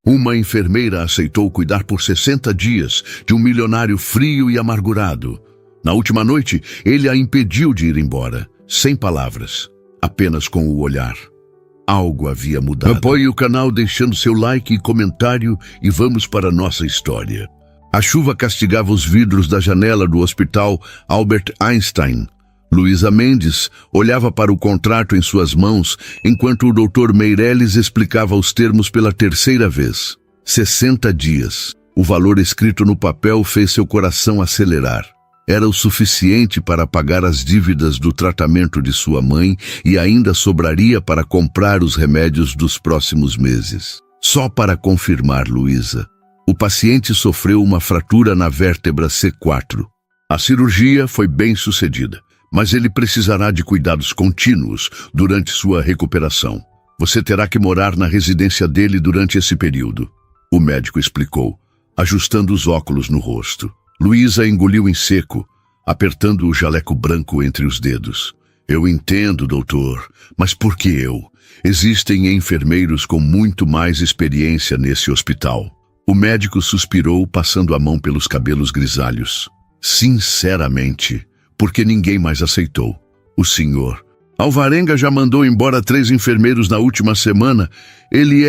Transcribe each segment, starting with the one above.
Uma enfermeira aceitou cuidar por 60 dias de um milionário frio e amargurado. Na última noite, ele a impediu de ir embora, sem palavras, apenas com o olhar. Algo havia mudado. Apoie o canal deixando seu like e comentário e vamos para a nossa história. A chuva castigava os vidros da janela do Hospital Albert Einstein. Luísa Mendes olhava para o contrato em suas mãos enquanto o Dr. Meirelles explicava os termos pela terceira vez. 60 dias. O valor escrito no papel fez seu coração acelerar. Era o suficiente para pagar as dívidas do tratamento de sua mãe e ainda sobraria para comprar os remédios dos próximos meses. Só para confirmar, Luísa, o paciente sofreu uma fratura na vértebra C4. A cirurgia foi bem sucedida, mas ele precisará de cuidados contínuos durante sua recuperação. Você terá que morar na residência dele durante esse período, o médico explicou, ajustando os óculos no rosto. Luísa engoliu em seco, apertando o jaleco branco entre os dedos. Eu entendo, doutor, mas por que eu? Existem enfermeiros com muito mais experiência nesse hospital. O médico suspirou, passando a mão pelos cabelos grisalhos. Sinceramente, porque ninguém mais aceitou. O senhor Alvarenga já mandou embora 3 enfermeiros na última semana. Ele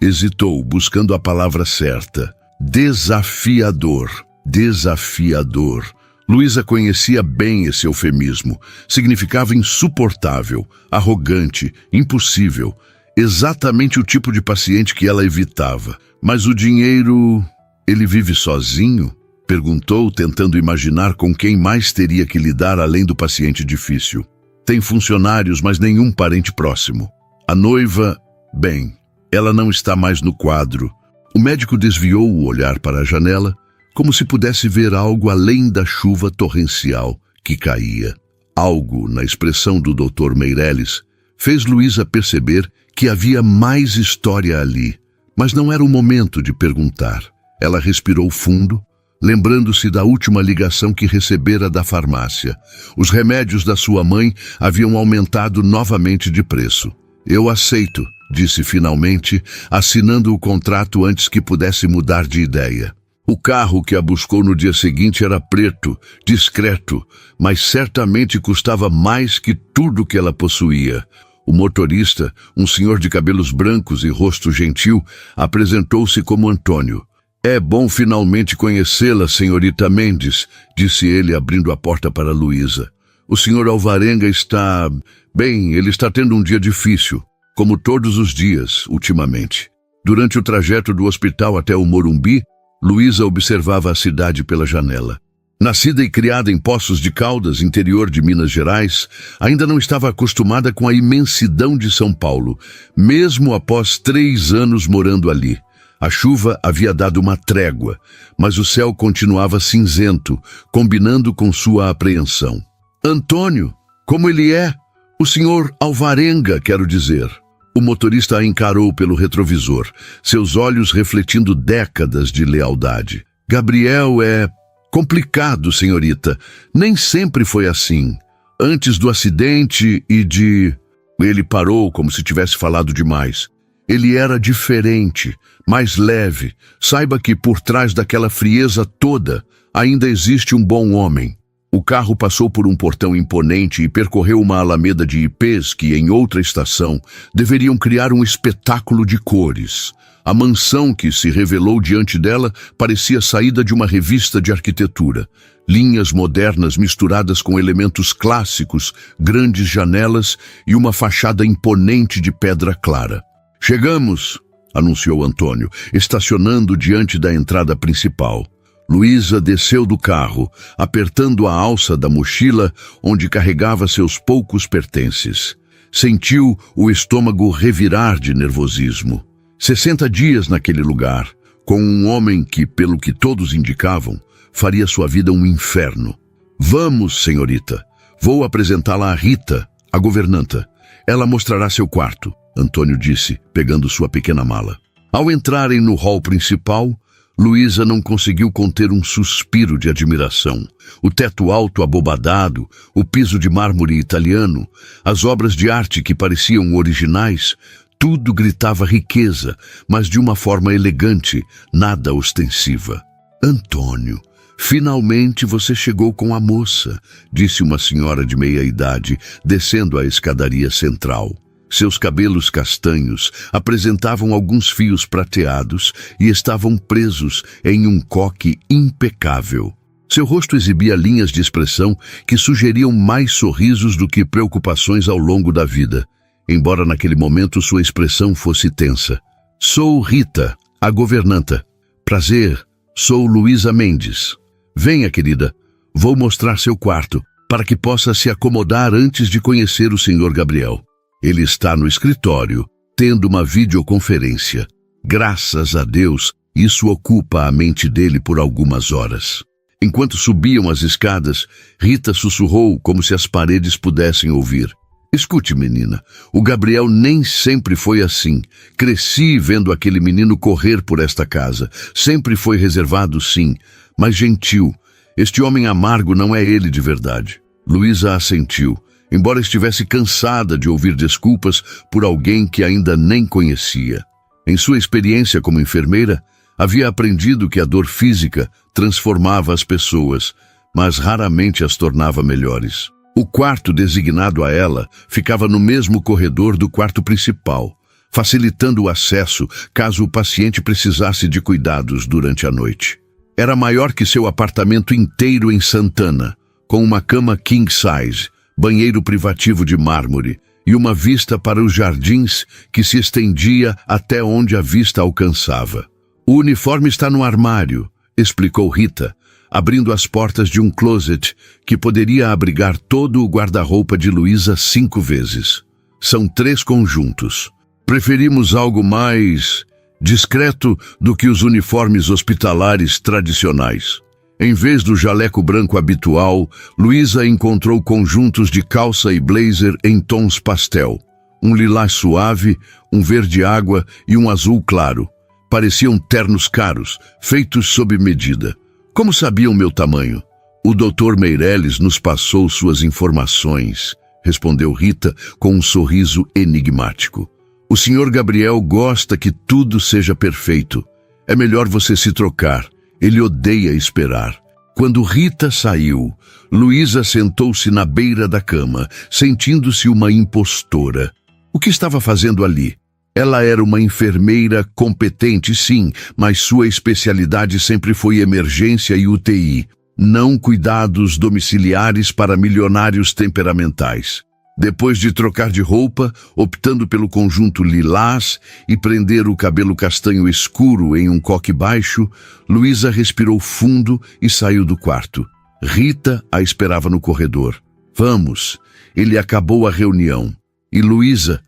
hesitou, buscando a palavra certa. Desafiador. Desafiador. Luísa conhecia bem esse eufemismo. Significava insuportável, arrogante, impossível. Exatamente o tipo de paciente que ela evitava. Mas o dinheiro... Ele vive sozinho? Perguntou, tentando imaginar com quem mais teria que lidar além do paciente difícil. Tem funcionários, mas nenhum parente próximo. A noiva... Bem, ela não está mais no quadro. O médico desviou o olhar para a janela, como se pudesse ver algo além da chuva torrencial que caía. Algo na expressão do Dr. Meirelles fez Luísa perceber que havia mais história ali, mas não era o momento de perguntar. Ela respirou fundo, lembrando-se da última ligação que recebera da farmácia. Os remédios da sua mãe haviam aumentado novamente de preço. Eu aceito, disse finalmente, assinando o contrato antes que pudesse mudar de ideia. O carro que a buscou no dia seguinte era preto, discreto, mas certamente custava mais que tudo que ela possuía. O motorista, um senhor de cabelos brancos e rosto gentil, apresentou-se como Antônio. É bom finalmente conhecê-la, senhorita Mendes, disse ele abrindo a porta para Luísa. O senhor Alvarenga está... Bem, ele está tendo um dia difícil, como todos os dias, ultimamente. Durante o trajeto do hospital até o Morumbi, Luísa observava a cidade pela janela. Nascida e criada em Poços de Caldas, interior de Minas Gerais, ainda não estava acostumada com a imensidão de São Paulo, mesmo após 3 anos morando ali. A chuva havia dado uma trégua, mas o céu continuava cinzento, combinando com sua apreensão. Antônio, como ele é? O senhor Alvarenga, quero dizer. O motorista a encarou pelo retrovisor, seus olhos refletindo décadas de lealdade. Gabriel é... complicado, senhorita. Nem sempre foi assim. Antes do acidente e de... Ele parou como se tivesse falado demais. Ele era diferente, mais leve. Saiba que por trás daquela frieza toda ainda existe um bom homem. O carro passou por um portão imponente e percorreu uma alameda de ipês que, em outra estação, deveriam criar um espetáculo de cores. A mansão que se revelou diante dela parecia saída de uma revista de arquitetura. Linhas modernas misturadas com elementos clássicos, grandes janelas e uma fachada imponente de pedra clara. Chegamos, anunciou Antônio, estacionando diante da entrada principal. Luísa desceu do carro, apertando a alça da mochila onde carregava seus poucos pertences. Sentiu o estômago revirar de nervosismo. 60 dias naquele lugar, com um homem que, pelo que todos indicavam, faria sua vida um inferno. Vamos, senhorita. Vou apresentá-la a Rita, a governanta. Ela mostrará seu quarto, Antônio disse, pegando sua pequena mala. Ao entrarem no hall principal, Luísa não conseguiu conter um suspiro de admiração. O teto alto abobadado, o piso de mármore italiano, as obras de arte que pareciam originais, Tudo gritava riqueza, mas de uma forma elegante, nada ostensiva. Antônio, finalmente você chegou com a moça, disse uma senhora de meia-idade, descendo a escadaria central. Seus cabelos castanhos apresentavam alguns fios prateados e estavam presos em um coque impecável. Seu rosto exibia linhas de expressão que sugeriam mais sorrisos do que preocupações ao longo da vida, embora naquele momento sua expressão fosse tensa. Sou Rita, a governanta. Prazer, sou Luísa Mendes. Venha, querida, vou mostrar seu quarto, para que possa se acomodar antes de conhecer o Sr. Gabriel. Ele está no escritório, tendo uma videoconferência. Graças a Deus, isso ocupa a mente dele por algumas horas. Enquanto subiam as escadas, Rita sussurrou como se as paredes pudessem ouvir. Escute, menina, o Gabriel nem sempre foi assim. Cresci vendo aquele menino correr por esta casa. Sempre foi reservado, sim, mas gentil. Este homem amargo não é ele de verdade. Luísa assentiu, embora estivesse cansada de ouvir desculpas por alguém que ainda nem conhecia. Em sua experiência como enfermeira, havia aprendido que a dor física transformava as pessoas, mas raramente as tornava melhores. O quarto designado a ela ficava no mesmo corredor do quarto principal, facilitando o acesso caso o paciente precisasse de cuidados durante a noite. Era maior que seu apartamento inteiro em Santana, com uma cama king size, banheiro privativo de mármore e uma vista para os jardins que se estendia até onde a vista alcançava. O uniforme está no armário, explicou Rita, abrindo as portas de um closet que poderia abrigar todo o guarda-roupa de Luísa 5 vezes. São 3 conjuntos. Preferimos algo mais discreto do que os uniformes hospitalares tradicionais. Em vez do jaleco branco habitual, Luísa encontrou conjuntos de calça e blazer em tons pastel. Um lilás suave, um verde água e um azul claro. Pareciam ternos caros, feitos sob medida. Como sabiam meu tamanho? O Dr. Meirelles nos passou suas informações, respondeu Rita com um sorriso enigmático. O Sr. Gabriel gosta que tudo seja perfeito. É melhor você se trocar. Ele odeia esperar. Quando Rita saiu, Luísa sentou-se na beira da cama, sentindo-se uma impostora. O que estava fazendo ali? Ela era uma enfermeira competente, sim, mas sua especialidade sempre foi emergência e UTI, não cuidados domiciliares para milionários temperamentais. Depois de trocar de roupa, optando pelo conjunto lilás e prender o cabelo castanho escuro em um coque baixo, Luísa respirou fundo e saiu do quarto. Rita a esperava no corredor. Vamos, ele acabou a reunião. E Luísa?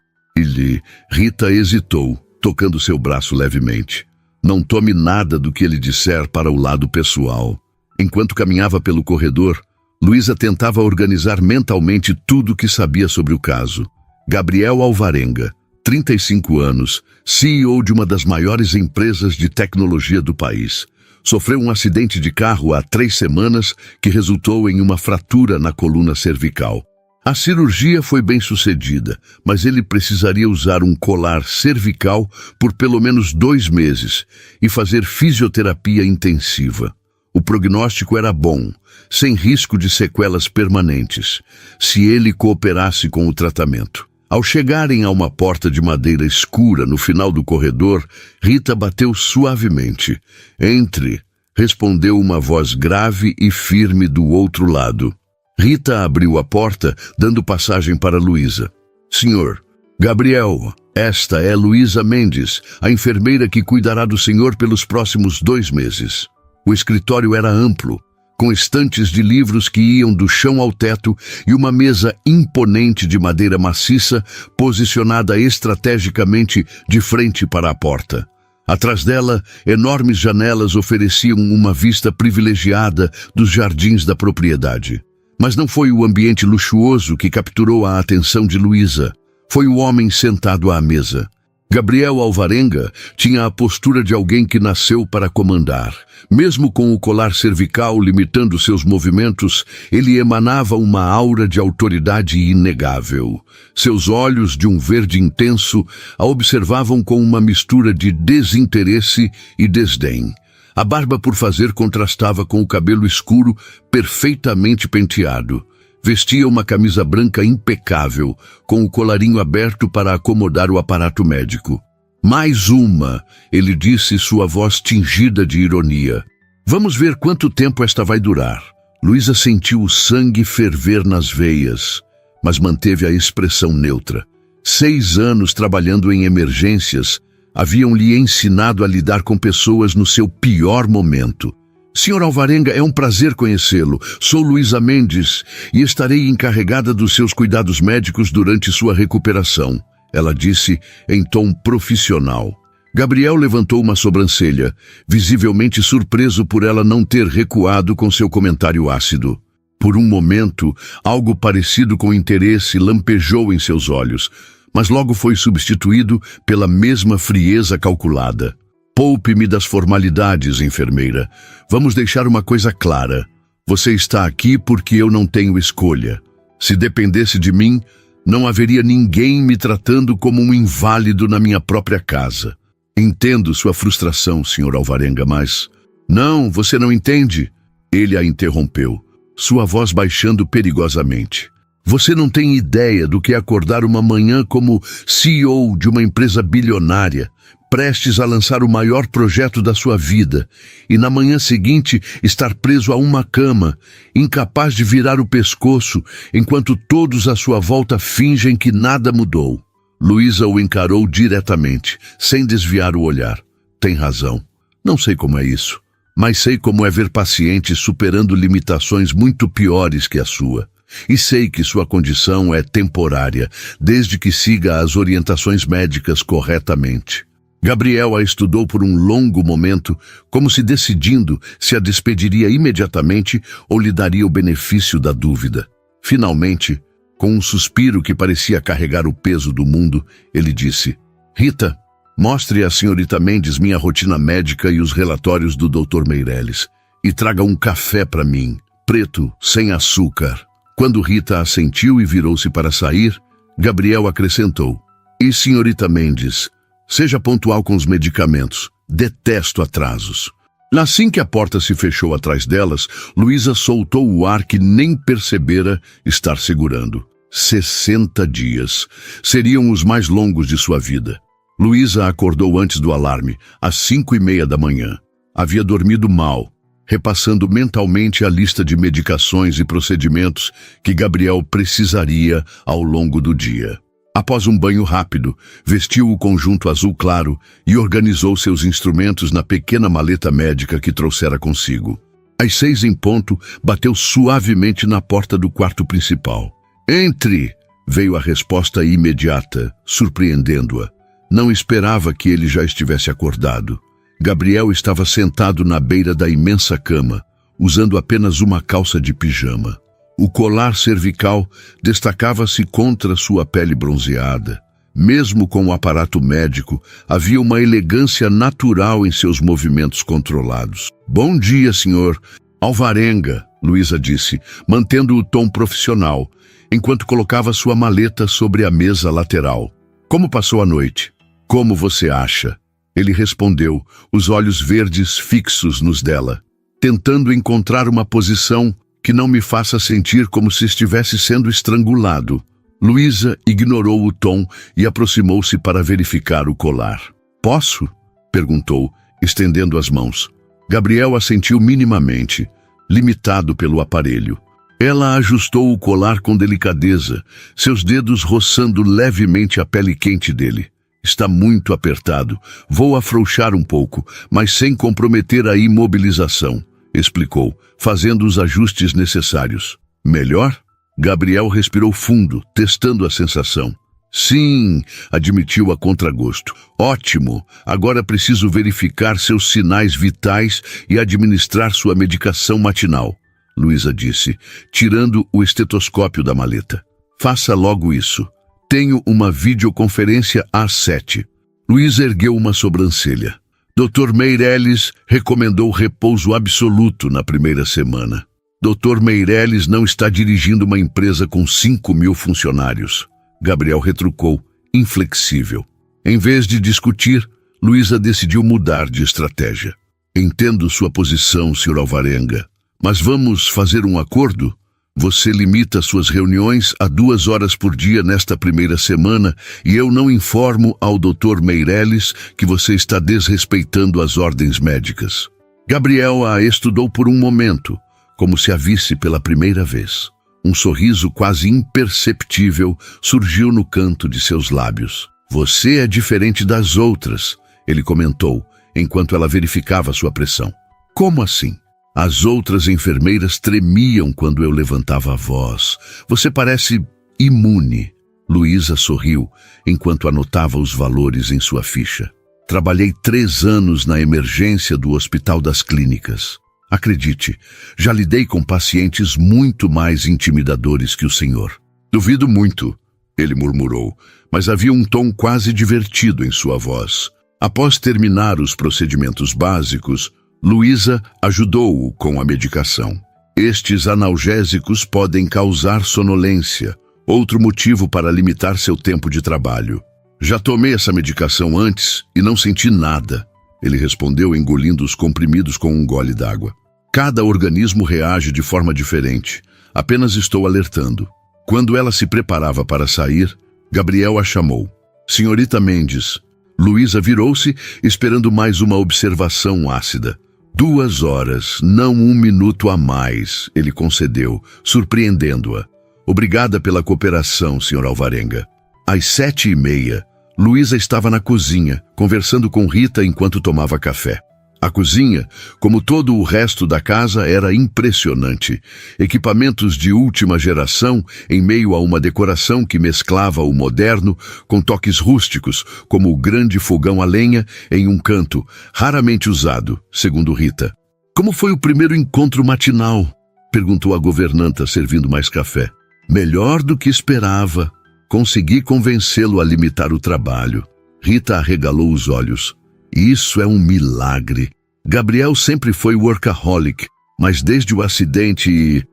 Rita hesitou, tocando seu braço levemente. Não tome nada do que ele disser para o lado pessoal. Enquanto caminhava pelo corredor, Luísa tentava organizar mentalmente tudo o que sabia sobre o caso. Gabriel Alvarenga, 35 anos, CEO de uma das maiores empresas de tecnologia do país. Sofreu um acidente de carro há 3 semanas que resultou em uma fratura na coluna cervical. A cirurgia foi bem sucedida, mas ele precisaria usar um colar cervical por pelo menos 2 meses e fazer fisioterapia intensiva. O prognóstico era bom, sem risco de sequelas permanentes, se ele cooperasse com o tratamento. Ao chegarem a uma porta de madeira escura no final do corredor, Rita bateu suavemente. Entre, respondeu uma voz grave e firme do outro lado. Rita abriu a porta, dando passagem para Luísa. Senhor, Gabriel, esta é Luísa Mendes, a enfermeira que cuidará do senhor pelos próximos 2 meses. O escritório era amplo, com estantes de livros que iam do chão ao teto e uma mesa imponente de madeira maciça posicionada estrategicamente de frente para a porta. Atrás dela, enormes janelas ofereciam uma vista privilegiada dos jardins da propriedade. Mas não foi o ambiente luxuoso que capturou a atenção de Luísa. Foi o homem sentado à mesa. Gabriel Alvarenga tinha a postura de alguém que nasceu para comandar. Mesmo com o colar cervical limitando seus movimentos, ele emanava uma aura de autoridade inegável. Seus olhos, de um verde intenso, a observavam com uma mistura de desinteresse e desdém. A barba por fazer contrastava com o cabelo escuro, perfeitamente penteado. Vestia uma camisa branca impecável, com o colarinho aberto para acomodar o aparato médico. Mais uma, ele disse, sua voz tingida de ironia. Vamos ver quanto tempo esta vai durar. Luísa sentiu o sangue ferver nas veias, mas manteve a expressão neutra. 6 anos trabalhando em emergências haviam lhe ensinado a lidar com pessoas no seu pior momento. Senhor Alvarenga, é um prazer conhecê-lo. Sou Luísa Mendes e estarei encarregada dos seus cuidados médicos durante sua recuperação, ela disse em tom profissional. Gabriel levantou uma sobrancelha, visivelmente surpreso por ela não ter recuado com seu comentário ácido. Por um momento, algo parecido com interesse lampejou em seus olhos, mas logo foi substituído pela mesma frieza calculada. Poupe-me das formalidades, enfermeira. Vamos deixar uma coisa clara. Você está aqui porque eu não tenho escolha. Se dependesse de mim, não haveria ninguém me tratando como um inválido na minha própria casa. Entendo sua frustração, Sr. Alvarenga, mas... Não, você não entende. Ele a interrompeu, sua voz baixando perigosamente. Você não tem ideia do que é acordar uma manhã como CEO de uma empresa bilionária, prestes a lançar o maior projeto da sua vida, e na manhã seguinte estar preso a uma cama, incapaz de virar o pescoço, enquanto todos à sua volta fingem que nada mudou. Luísa o encarou diretamente, sem desviar o olhar. Tem razão. Não sei como é isso, mas sei como é ver pacientes superando limitações muito piores que a sua. E sei que sua condição é temporária, desde que siga as orientações médicas corretamente. Gabriel a estudou por um longo momento, como se decidindo se a despediria imediatamente ou lhe daria o benefício da dúvida. Finalmente, com um suspiro que parecia carregar o peso do mundo, ele disse: Rita, mostre à senhorita Mendes minha rotina médica e os relatórios do Dr. Meirelles. E traga um café para mim, preto, sem açúcar. Quando Rita assentiu e virou-se para sair, Gabriel acrescentou: E senhorita Mendes, seja pontual com os medicamentos. Detesto atrasos. Assim que a porta se fechou atrás delas, Luísa soltou o ar que nem percebera estar segurando. 60 dias. Seriam os mais longos de sua vida. Luísa acordou antes do alarme, às 5:30 da manhã. Havia dormido mal, repassando mentalmente a lista de medicações e procedimentos que Gabriel precisaria ao longo do dia. Após um banho rápido, vestiu o conjunto azul claro e organizou seus instrumentos na pequena maleta médica que trouxera consigo. Às 6 em ponto, bateu suavemente na porta do quarto principal. Entre! Veio a resposta imediata, surpreendendo-a. Não esperava que ele já estivesse acordado. Gabriel estava sentado na beira da imensa cama, usando apenas uma calça de pijama. O colar cervical destacava-se contra sua pele bronzeada. Mesmo com o aparato médico, havia uma elegância natural em seus movimentos controlados. Bom dia, senhor Alvarenga, Luísa disse, mantendo o tom profissional, enquanto colocava sua maleta sobre a mesa lateral. Como passou a noite? Como você acha? Ele respondeu, os olhos verdes fixos nos dela, tentando encontrar uma posição que não me faça sentir como se estivesse sendo estrangulado. Luísa ignorou o tom e aproximou-se para verificar o colar. Posso? Perguntou, estendendo as mãos. Gabriel assentiu minimamente, limitado pelo aparelho. Ela ajustou o colar com delicadeza, seus dedos roçando levemente a pele quente dele. Está muito apertado. Vou afrouxar um pouco, mas sem comprometer a imobilização, explicou, fazendo os ajustes necessários. Melhor? Gabriel respirou fundo, testando a sensação. Sim, admitiu a contragosto. Ótimo, agora preciso verificar seus sinais vitais e administrar sua medicação matinal, Luísa disse, tirando o estetoscópio da maleta. Faça logo isso. Tenho uma videoconferência às 7. Luísa ergueu uma sobrancelha. Dr. Meireles recomendou repouso absoluto na primeira semana. Dr. Meireles não está dirigindo uma empresa com 5.000 funcionários. Gabriel retrucou, inflexível. Em vez de discutir, Luísa decidiu mudar de estratégia. Entendo sua posição, Sr. Alvarenga, mas vamos fazer um acordo? Você limita suas reuniões a 2 horas por dia nesta primeira semana e eu não informo ao Dr. Meireles que você está desrespeitando as ordens médicas. Gabriel a estudou por um momento, como se a visse pela primeira vez. Um sorriso quase imperceptível surgiu no canto de seus lábios. Você é diferente das outras, ele comentou, enquanto ela verificava sua pressão. Como assim? As outras enfermeiras tremiam quando eu levantava a voz. Você parece imune. Luísa sorriu, enquanto anotava os valores em sua ficha. Trabalhei 3 anos na emergência do Hospital das Clínicas. Acredite, já lidei com pacientes muito mais intimidadores que o senhor. Duvido muito, ele murmurou, mas havia um tom quase divertido em sua voz. Após terminar os procedimentos básicos, Luísa ajudou-o com a medicação. Estes analgésicos podem causar sonolência, outro motivo para limitar seu tempo de trabalho. Já tomei essa medicação antes e não senti nada, ele respondeu engolindo os comprimidos com um gole d'água. Cada organismo reage de forma diferente, apenas estou alertando. Quando ela se preparava para sair, Gabriel a chamou. Senhorita Mendes. Luísa virou-se, esperando mais uma observação ácida. 2 horas, não 1 minuto a mais, ele concedeu, surpreendendo-a. Obrigada pela cooperação, Sr. Alvarenga. Às 7h30, Luísa estava na cozinha, conversando com Rita enquanto tomava café. A cozinha, como todo o resto da casa, era impressionante. Equipamentos de última geração em meio a uma decoração que mesclava o moderno com toques rústicos, como o grande fogão a lenha em um canto, raramente usado, segundo Rita. Como foi o primeiro encontro matinal? Perguntou a governanta, servindo mais café. Melhor do que esperava. Consegui convencê-lo a limitar o trabalho. Rita arregalou os olhos. Isso é um milagre. Gabriel sempre foi workaholic, mas desde o acidente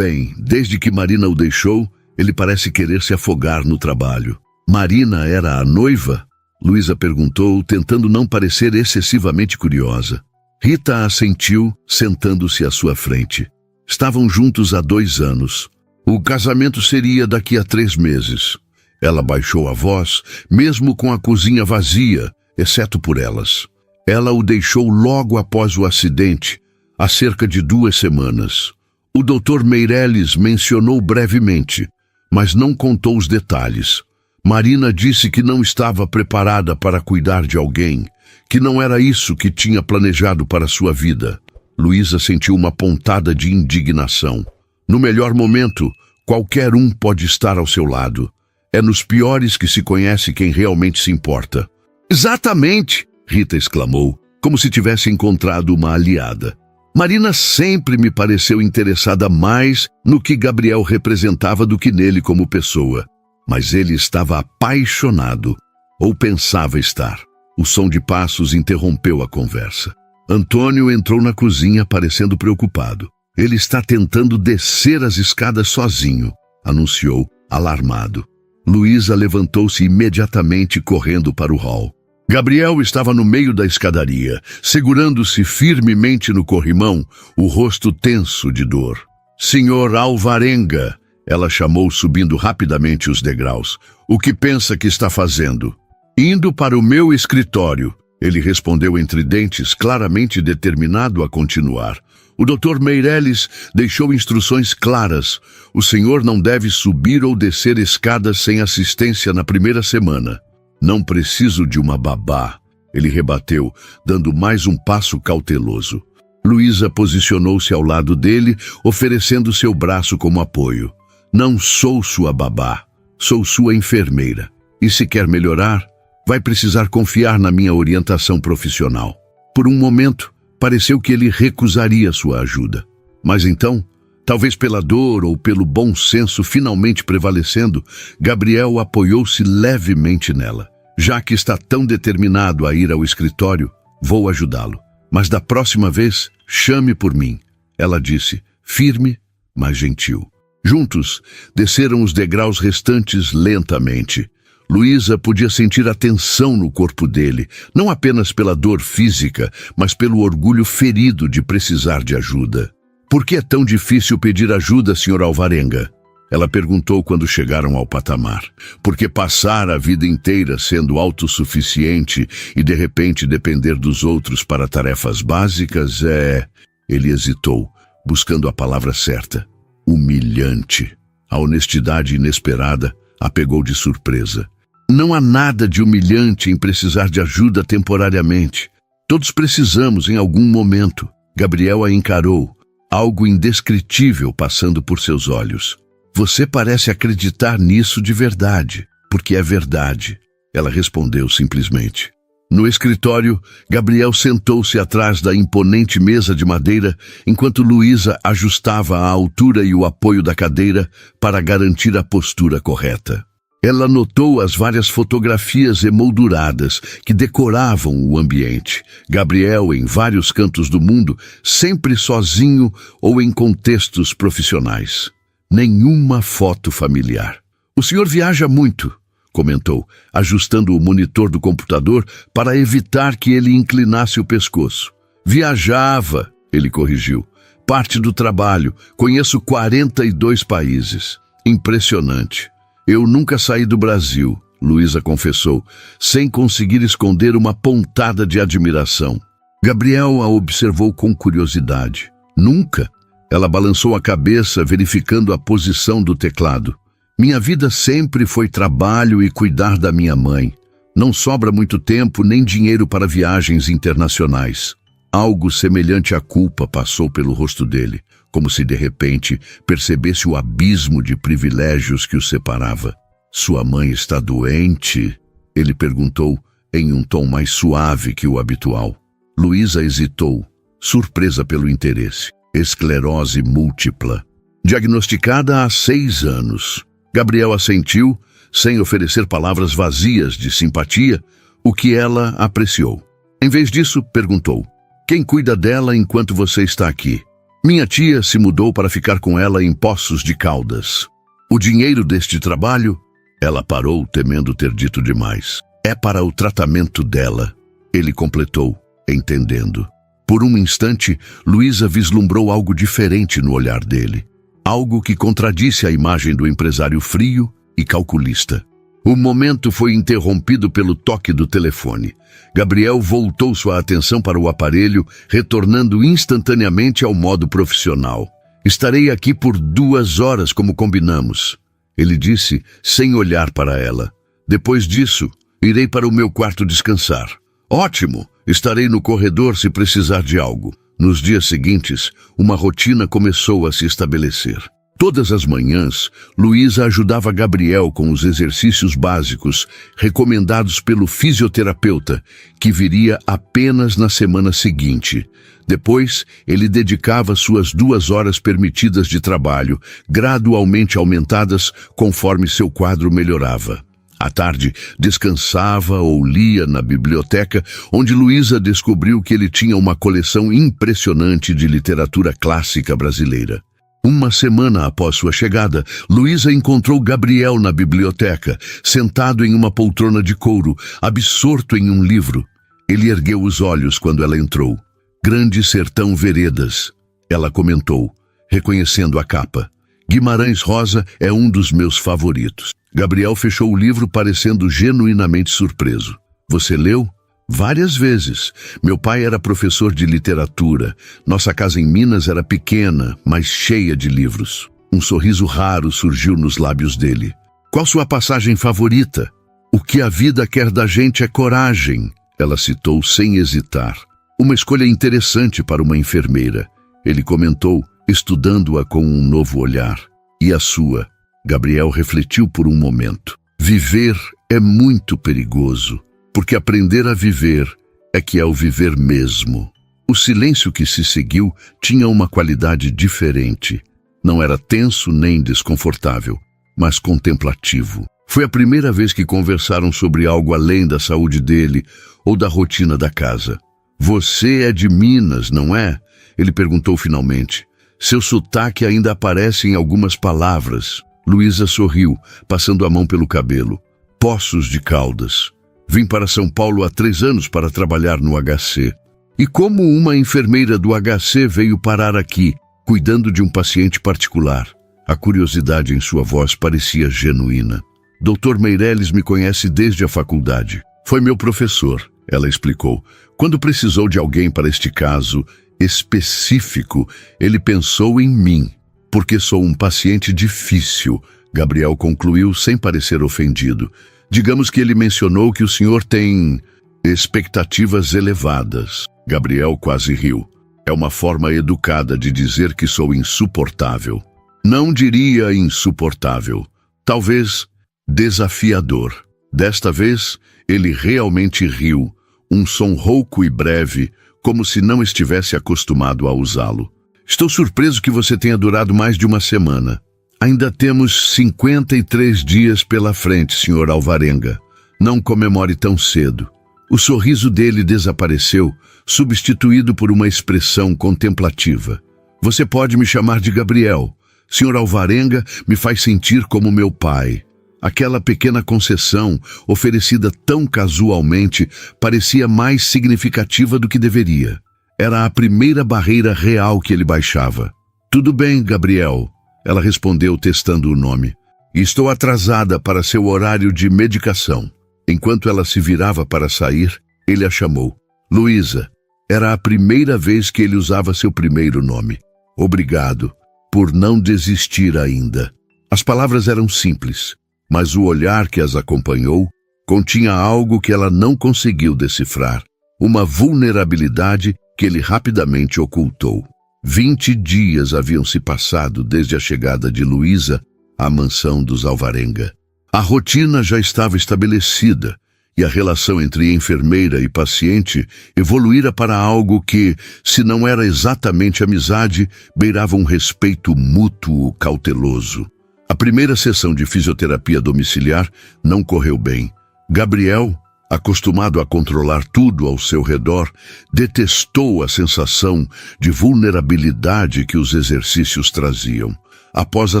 desde que Marina o deixou, ele parece querer se afogar no trabalho. Marina era a noiva? Luísa perguntou, tentando não parecer excessivamente curiosa. Rita assentiu, sentando-se à sua frente. Estavam juntos há 2 anos. O casamento seria daqui a 3 meses. Ela baixou a voz, mesmo com a cozinha vazia, exceto por elas. Ela o deixou logo após o acidente, há cerca de 2 semanas. O Dr. Meireles mencionou brevemente, mas não contou os detalhes. Marina disse que não estava preparada para cuidar de alguém, que não era isso que tinha planejado para sua vida. Luísa sentiu uma pontada de indignação. No melhor momento, qualquer um pode estar ao seu lado. É nos piores que se conhece quem realmente se importa. Exatamente! Rita exclamou, como se tivesse encontrado uma aliada. Marina sempre me pareceu interessada mais no que Gabriel representava do que nele como pessoa. Mas ele estava apaixonado, ou pensava estar. O som de passos interrompeu a conversa. Antônio entrou na cozinha parecendo preocupado. Ele está tentando descer as escadas sozinho, anunciou, alarmado. Luísa levantou-se imediatamente correndo para o hall. Gabriel estava no meio da escadaria, segurando-se firmemente no corrimão, o rosto tenso de dor. Senhor Alvarenga, ela chamou subindo rapidamente os degraus. O que pensa que está fazendo? Indo para o meu escritório, ele respondeu entre dentes, claramente determinado a continuar. O Dr. Meireles deixou instruções claras. O senhor não deve subir ou descer escadas sem assistência na primeira semana. Não preciso de uma babá, ele rebateu, dando mais um passo cauteloso. Luísa posicionou-se ao lado dele, oferecendo seu braço como apoio. Não sou sua babá, sou sua enfermeira. E se quer melhorar, vai precisar confiar na minha orientação profissional. Por um momento, pareceu que ele recusaria sua ajuda. Mas então, talvez pela dor ou pelo bom senso finalmente prevalecendo, Gabriel apoiou-se levemente nela. Já que está tão determinado a ir ao escritório, vou ajudá-lo. Mas da próxima vez, chame por mim. Ela disse, firme, mas gentil. Juntos, desceram os degraus restantes lentamente. Luísa podia sentir a tensão no corpo dele, não apenas pela dor física, mas pelo orgulho ferido de precisar de ajuda. Por que é tão difícil pedir ajuda, Sr. Alvarenga? Ela perguntou quando chegaram ao patamar. Porque passar a vida inteira sendo autossuficiente e de repente depender dos outros para tarefas básicas é... Ele hesitou, buscando a palavra certa. Humilhante. A honestidade inesperada a pegou de surpresa. Não há nada de humilhante em precisar de ajuda temporariamente. Todos precisamos em algum momento. Gabriel a encarou, algo indescritível passando por seus olhos. Você parece acreditar nisso de verdade, porque é verdade. Ela respondeu simplesmente. No escritório, Gabriel sentou-se atrás da imponente mesa de madeira, enquanto Luísa ajustava a altura e o apoio da cadeira para garantir a postura correta. Ela notou as várias fotografias emolduradas que decoravam o ambiente. Gabriel em vários cantos do mundo, sempre sozinho ou em contextos profissionais. Nenhuma foto familiar. O senhor viaja muito, comentou, ajustando o monitor do computador para evitar que ele inclinasse o pescoço. Viajava, ele corrigiu. Parte do trabalho. Conheço 42 países. Impressionante. Eu nunca saí do Brasil, Luísa confessou, sem conseguir esconder uma pontada de admiração. Gabriel a observou com curiosidade. Nunca? Ela balançou a cabeça, verificando a posição do teclado. Minha vida sempre foi trabalho e cuidar da minha mãe. Não sobra muito tempo nem dinheiro para viagens internacionais. Algo semelhante à culpa passou pelo rosto dele, como se de repente percebesse o abismo de privilégios que o separava. Sua mãe está doente? Ele perguntou em um tom mais suave que o habitual. Luísa hesitou, surpresa pelo interesse. Esclerose múltipla. Diagnosticada há 6 anos. Gabriel assentiu, sem oferecer palavras vazias de simpatia, o que ela apreciou. Em vez disso, perguntou, quem cuida dela enquanto você está aqui? Minha tia se mudou para ficar com ela em Poços de Caldas. O dinheiro deste trabalho? Ela parou, temendo ter dito demais. É para o tratamento dela. Ele completou, entendendo. Por um instante, Luísa vislumbrou algo diferente no olhar dele. Algo que contradisse a imagem do empresário frio e calculista. O momento foi interrompido pelo toque do telefone. Gabriel voltou sua atenção para o aparelho, retornando instantaneamente ao modo profissional. Estarei aqui por 2 horas, como combinamos. Ele disse, sem olhar para ela. Depois disso, irei para o meu quarto descansar. Ótimo! Estarei no corredor se precisar de algo. Nos dias seguintes, uma rotina começou a se estabelecer. Todas as manhãs, Luísa ajudava Gabriel com os exercícios básicos recomendados pelo fisioterapeuta, que viria apenas na semana seguinte. Depois, ele dedicava suas 2 horas permitidas de trabalho, gradualmente aumentadas conforme seu quadro melhorava. À tarde, descansava ou lia na biblioteca, onde Luísa descobriu que ele tinha uma coleção impressionante de literatura clássica brasileira. Uma semana após sua chegada, Luísa encontrou Gabriel na biblioteca, sentado em uma poltrona de couro, absorto em um livro. Ele ergueu os olhos quando ela entrou. Grande Sertão Veredas, ela comentou, reconhecendo a capa. Guimarães Rosa é um dos meus favoritos. Gabriel fechou o livro parecendo genuinamente surpreso. Você leu? Várias vezes. Meu pai era professor de literatura. Nossa casa em Minas era pequena, mas cheia de livros. Um sorriso raro surgiu nos lábios dele. Qual sua passagem favorita? O que a vida quer da gente é coragem, ela citou sem hesitar. Uma escolha interessante para uma enfermeira. Ele comentou, estudando-a com um novo olhar. E a sua? Gabriel refletiu por um momento. Viver é muito perigoso, porque aprender a viver é que é o viver mesmo. O silêncio que se seguiu tinha uma qualidade diferente. Não era tenso nem desconfortável, mas contemplativo. Foi a primeira vez que conversaram sobre algo além da saúde dele ou da rotina da casa. Você é de Minas, não é? Ele perguntou finalmente. Seu sotaque ainda aparece em algumas palavras. Luísa sorriu, passando a mão pelo cabelo. Poços de Caldas. Vim para São Paulo há 3 anos para trabalhar no HC. E como uma enfermeira do HC veio parar aqui, cuidando de um paciente particular? A curiosidade em sua voz parecia genuína. Dr. Meirelles me conhece desde a faculdade. Foi meu professor, ela explicou. Quando precisou de alguém para este caso específico, ele pensou em mim. Porque sou um paciente difícil, Gabriel concluiu sem parecer ofendido. Digamos que ele mencionou que o senhor tem expectativas elevadas. Gabriel quase riu. É uma forma educada de dizer que sou insuportável. Não diria insuportável. Talvez desafiador. Desta vez, ele realmente riu, um som rouco e breve, como se não estivesse acostumado a usá-lo. Estou surpreso que você tenha durado mais de uma semana. Ainda temos 53 dias pela frente, Sr. Alvarenga. Não comemore tão cedo. O sorriso dele desapareceu, substituído por uma expressão contemplativa. Você pode me chamar de Gabriel. Sr. Alvarenga me faz sentir como meu pai. Aquela pequena concessão, oferecida tão casualmente, parecia mais significativa do que deveria. Era a primeira barreira real que ele baixava. Tudo bem, Gabriel, ela respondeu testando o nome. Estou atrasada para seu horário de medicação. Enquanto ela se virava para sair, ele a chamou. Luísa. Era a primeira vez que ele usava seu primeiro nome. Obrigado por não desistir ainda. As palavras eram simples, mas o olhar que as acompanhou continha algo que ela não conseguiu decifrar. Uma vulnerabilidade que ele rapidamente ocultou. 20 dias haviam se passado desde a chegada de Luísa à mansão dos Alvarenga. A rotina já estava estabelecida e a relação entre enfermeira e paciente evoluíra para algo que, se não era exatamente amizade, beirava um respeito mútuo cauteloso. A primeira sessão de fisioterapia domiciliar não correu bem. Gabriel, acostumado a controlar tudo ao seu redor, detestou a sensação de vulnerabilidade que os exercícios traziam. Após a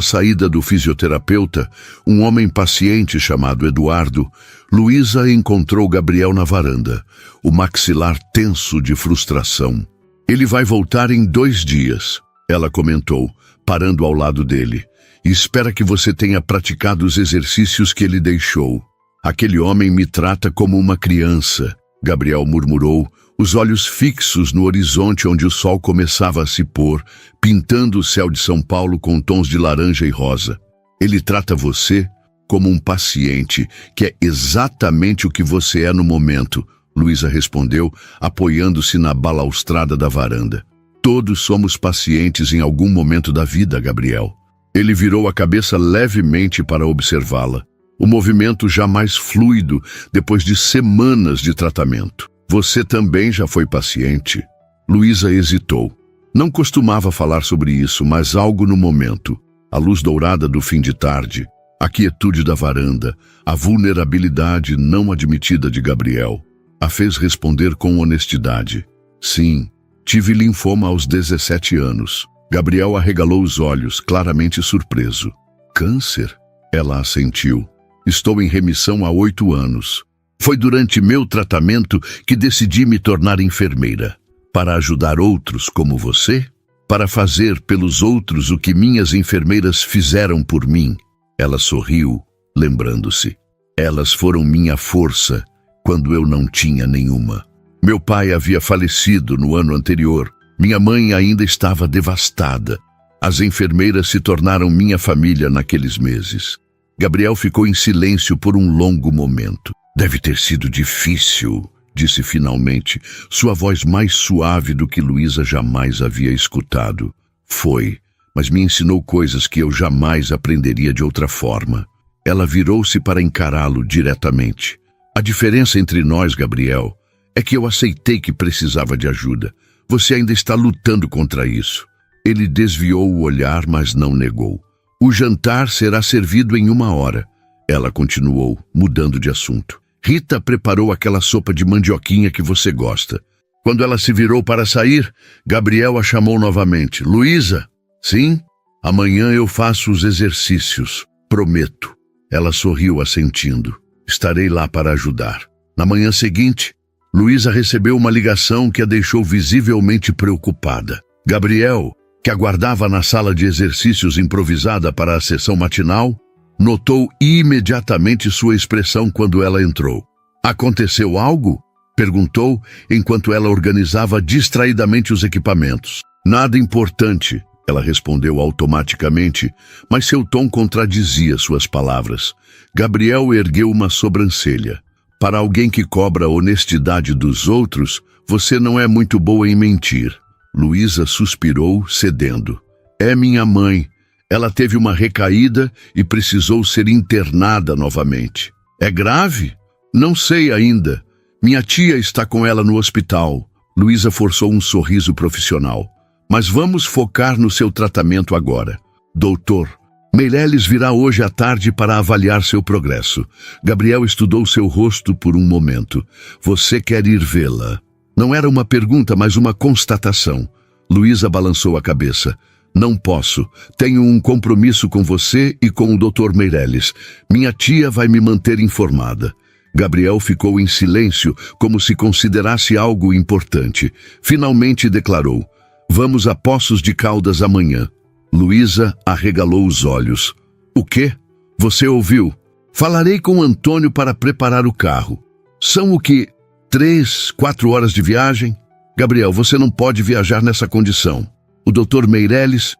saída do fisioterapeuta, um homem paciente chamado Eduardo, Luísa encontrou Gabriel na varanda, o maxilar tenso de frustração. Ele vai voltar em 2 dias, ela comentou, parando ao lado dele. E espera que você tenha praticado os exercícios que ele deixou. Aquele homem me trata como uma criança, Gabriel murmurou, os olhos fixos no horizonte onde o sol começava a se pôr, pintando o céu de São Paulo com tons de laranja e rosa. Ele trata você como um paciente, que é exatamente o que você é no momento, Luísa respondeu, apoiando-se na balaustrada da varanda. Todos somos pacientes em algum momento da vida, Gabriel. Ele virou a cabeça levemente para observá-la. O movimento já mais fluido depois de semanas de tratamento. Você também já foi paciente? Luísa hesitou. Não costumava falar sobre isso, mas algo no momento. A luz dourada do fim de tarde, a quietude da varanda, a vulnerabilidade não admitida de Gabriel, a fez responder com honestidade. Sim, tive linfoma aos 17 anos. Gabriel arregalou os olhos, claramente surpreso. Câncer? Ela assentiu. Estou em remissão há 8 anos. Foi durante meu tratamento que decidi me tornar enfermeira. Para ajudar outros como você? Para fazer pelos outros o que minhas enfermeiras fizeram por mim. Ela sorriu, lembrando-se. Elas foram minha força quando eu não tinha nenhuma. Meu pai havia falecido no ano anterior. Minha mãe ainda estava devastada. As enfermeiras se tornaram minha família naqueles meses. Gabriel ficou em silêncio por um longo momento. Deve ter sido difícil, disse finalmente, sua voz mais suave do que Luísa jamais havia escutado. Foi, mas me ensinou coisas que eu jamais aprenderia de outra forma. Ela virou-se para encará-lo diretamente. A diferença entre nós, Gabriel, é que eu aceitei que precisava de ajuda. Você ainda está lutando contra isso. Ele desviou o olhar, mas não negou. O jantar será servido em 1 hora. ela continuou, mudando de assunto. Rita preparou aquela sopa de mandioquinha que você gosta. Quando ela se virou para sair, Gabriel a chamou novamente. Luísa? Sim? Amanhã eu faço os exercícios. Prometo. Ela sorriu assentindo. Estarei lá para ajudar. Na manhã seguinte, Luísa recebeu uma ligação que a deixou visivelmente preocupada. Gabriel, que aguardava na sala de exercícios improvisada para a sessão matinal, notou imediatamente sua expressão quando ela entrou. Aconteceu algo? Perguntou, enquanto ela organizava distraidamente os equipamentos. Nada importante, ela respondeu automaticamente, mas seu tom contradizia suas palavras. Gabriel ergueu uma sobrancelha. Para alguém que cobra a honestidade dos outros, você não é muito boa em mentir. Luísa suspirou, cedendo. É minha mãe. Ela teve uma recaída e precisou ser internada novamente. É grave? Não sei ainda. Minha tia está com ela no hospital. Luísa forçou um sorriso profissional. Mas vamos focar no seu tratamento agora. Doutor, Meireles virá hoje à tarde para avaliar seu progresso. Gabriel estudou seu rosto por um momento. Você quer ir vê-la? Não era uma pergunta, mas uma constatação. Luísa balançou a cabeça. Não posso. Tenho um compromisso com você e com o Dr. Meireles. Minha tia vai me manter informada. Gabriel ficou em silêncio, como se considerasse algo importante. Finalmente declarou. Vamos a Poços de Caldas amanhã. Luísa arregalou os olhos. O quê? Você ouviu? Falarei com Antônio para preparar o carro. São o quê? 3, 4 horas de viagem? Gabriel, você não pode viajar nessa condição. O Dr. Meireles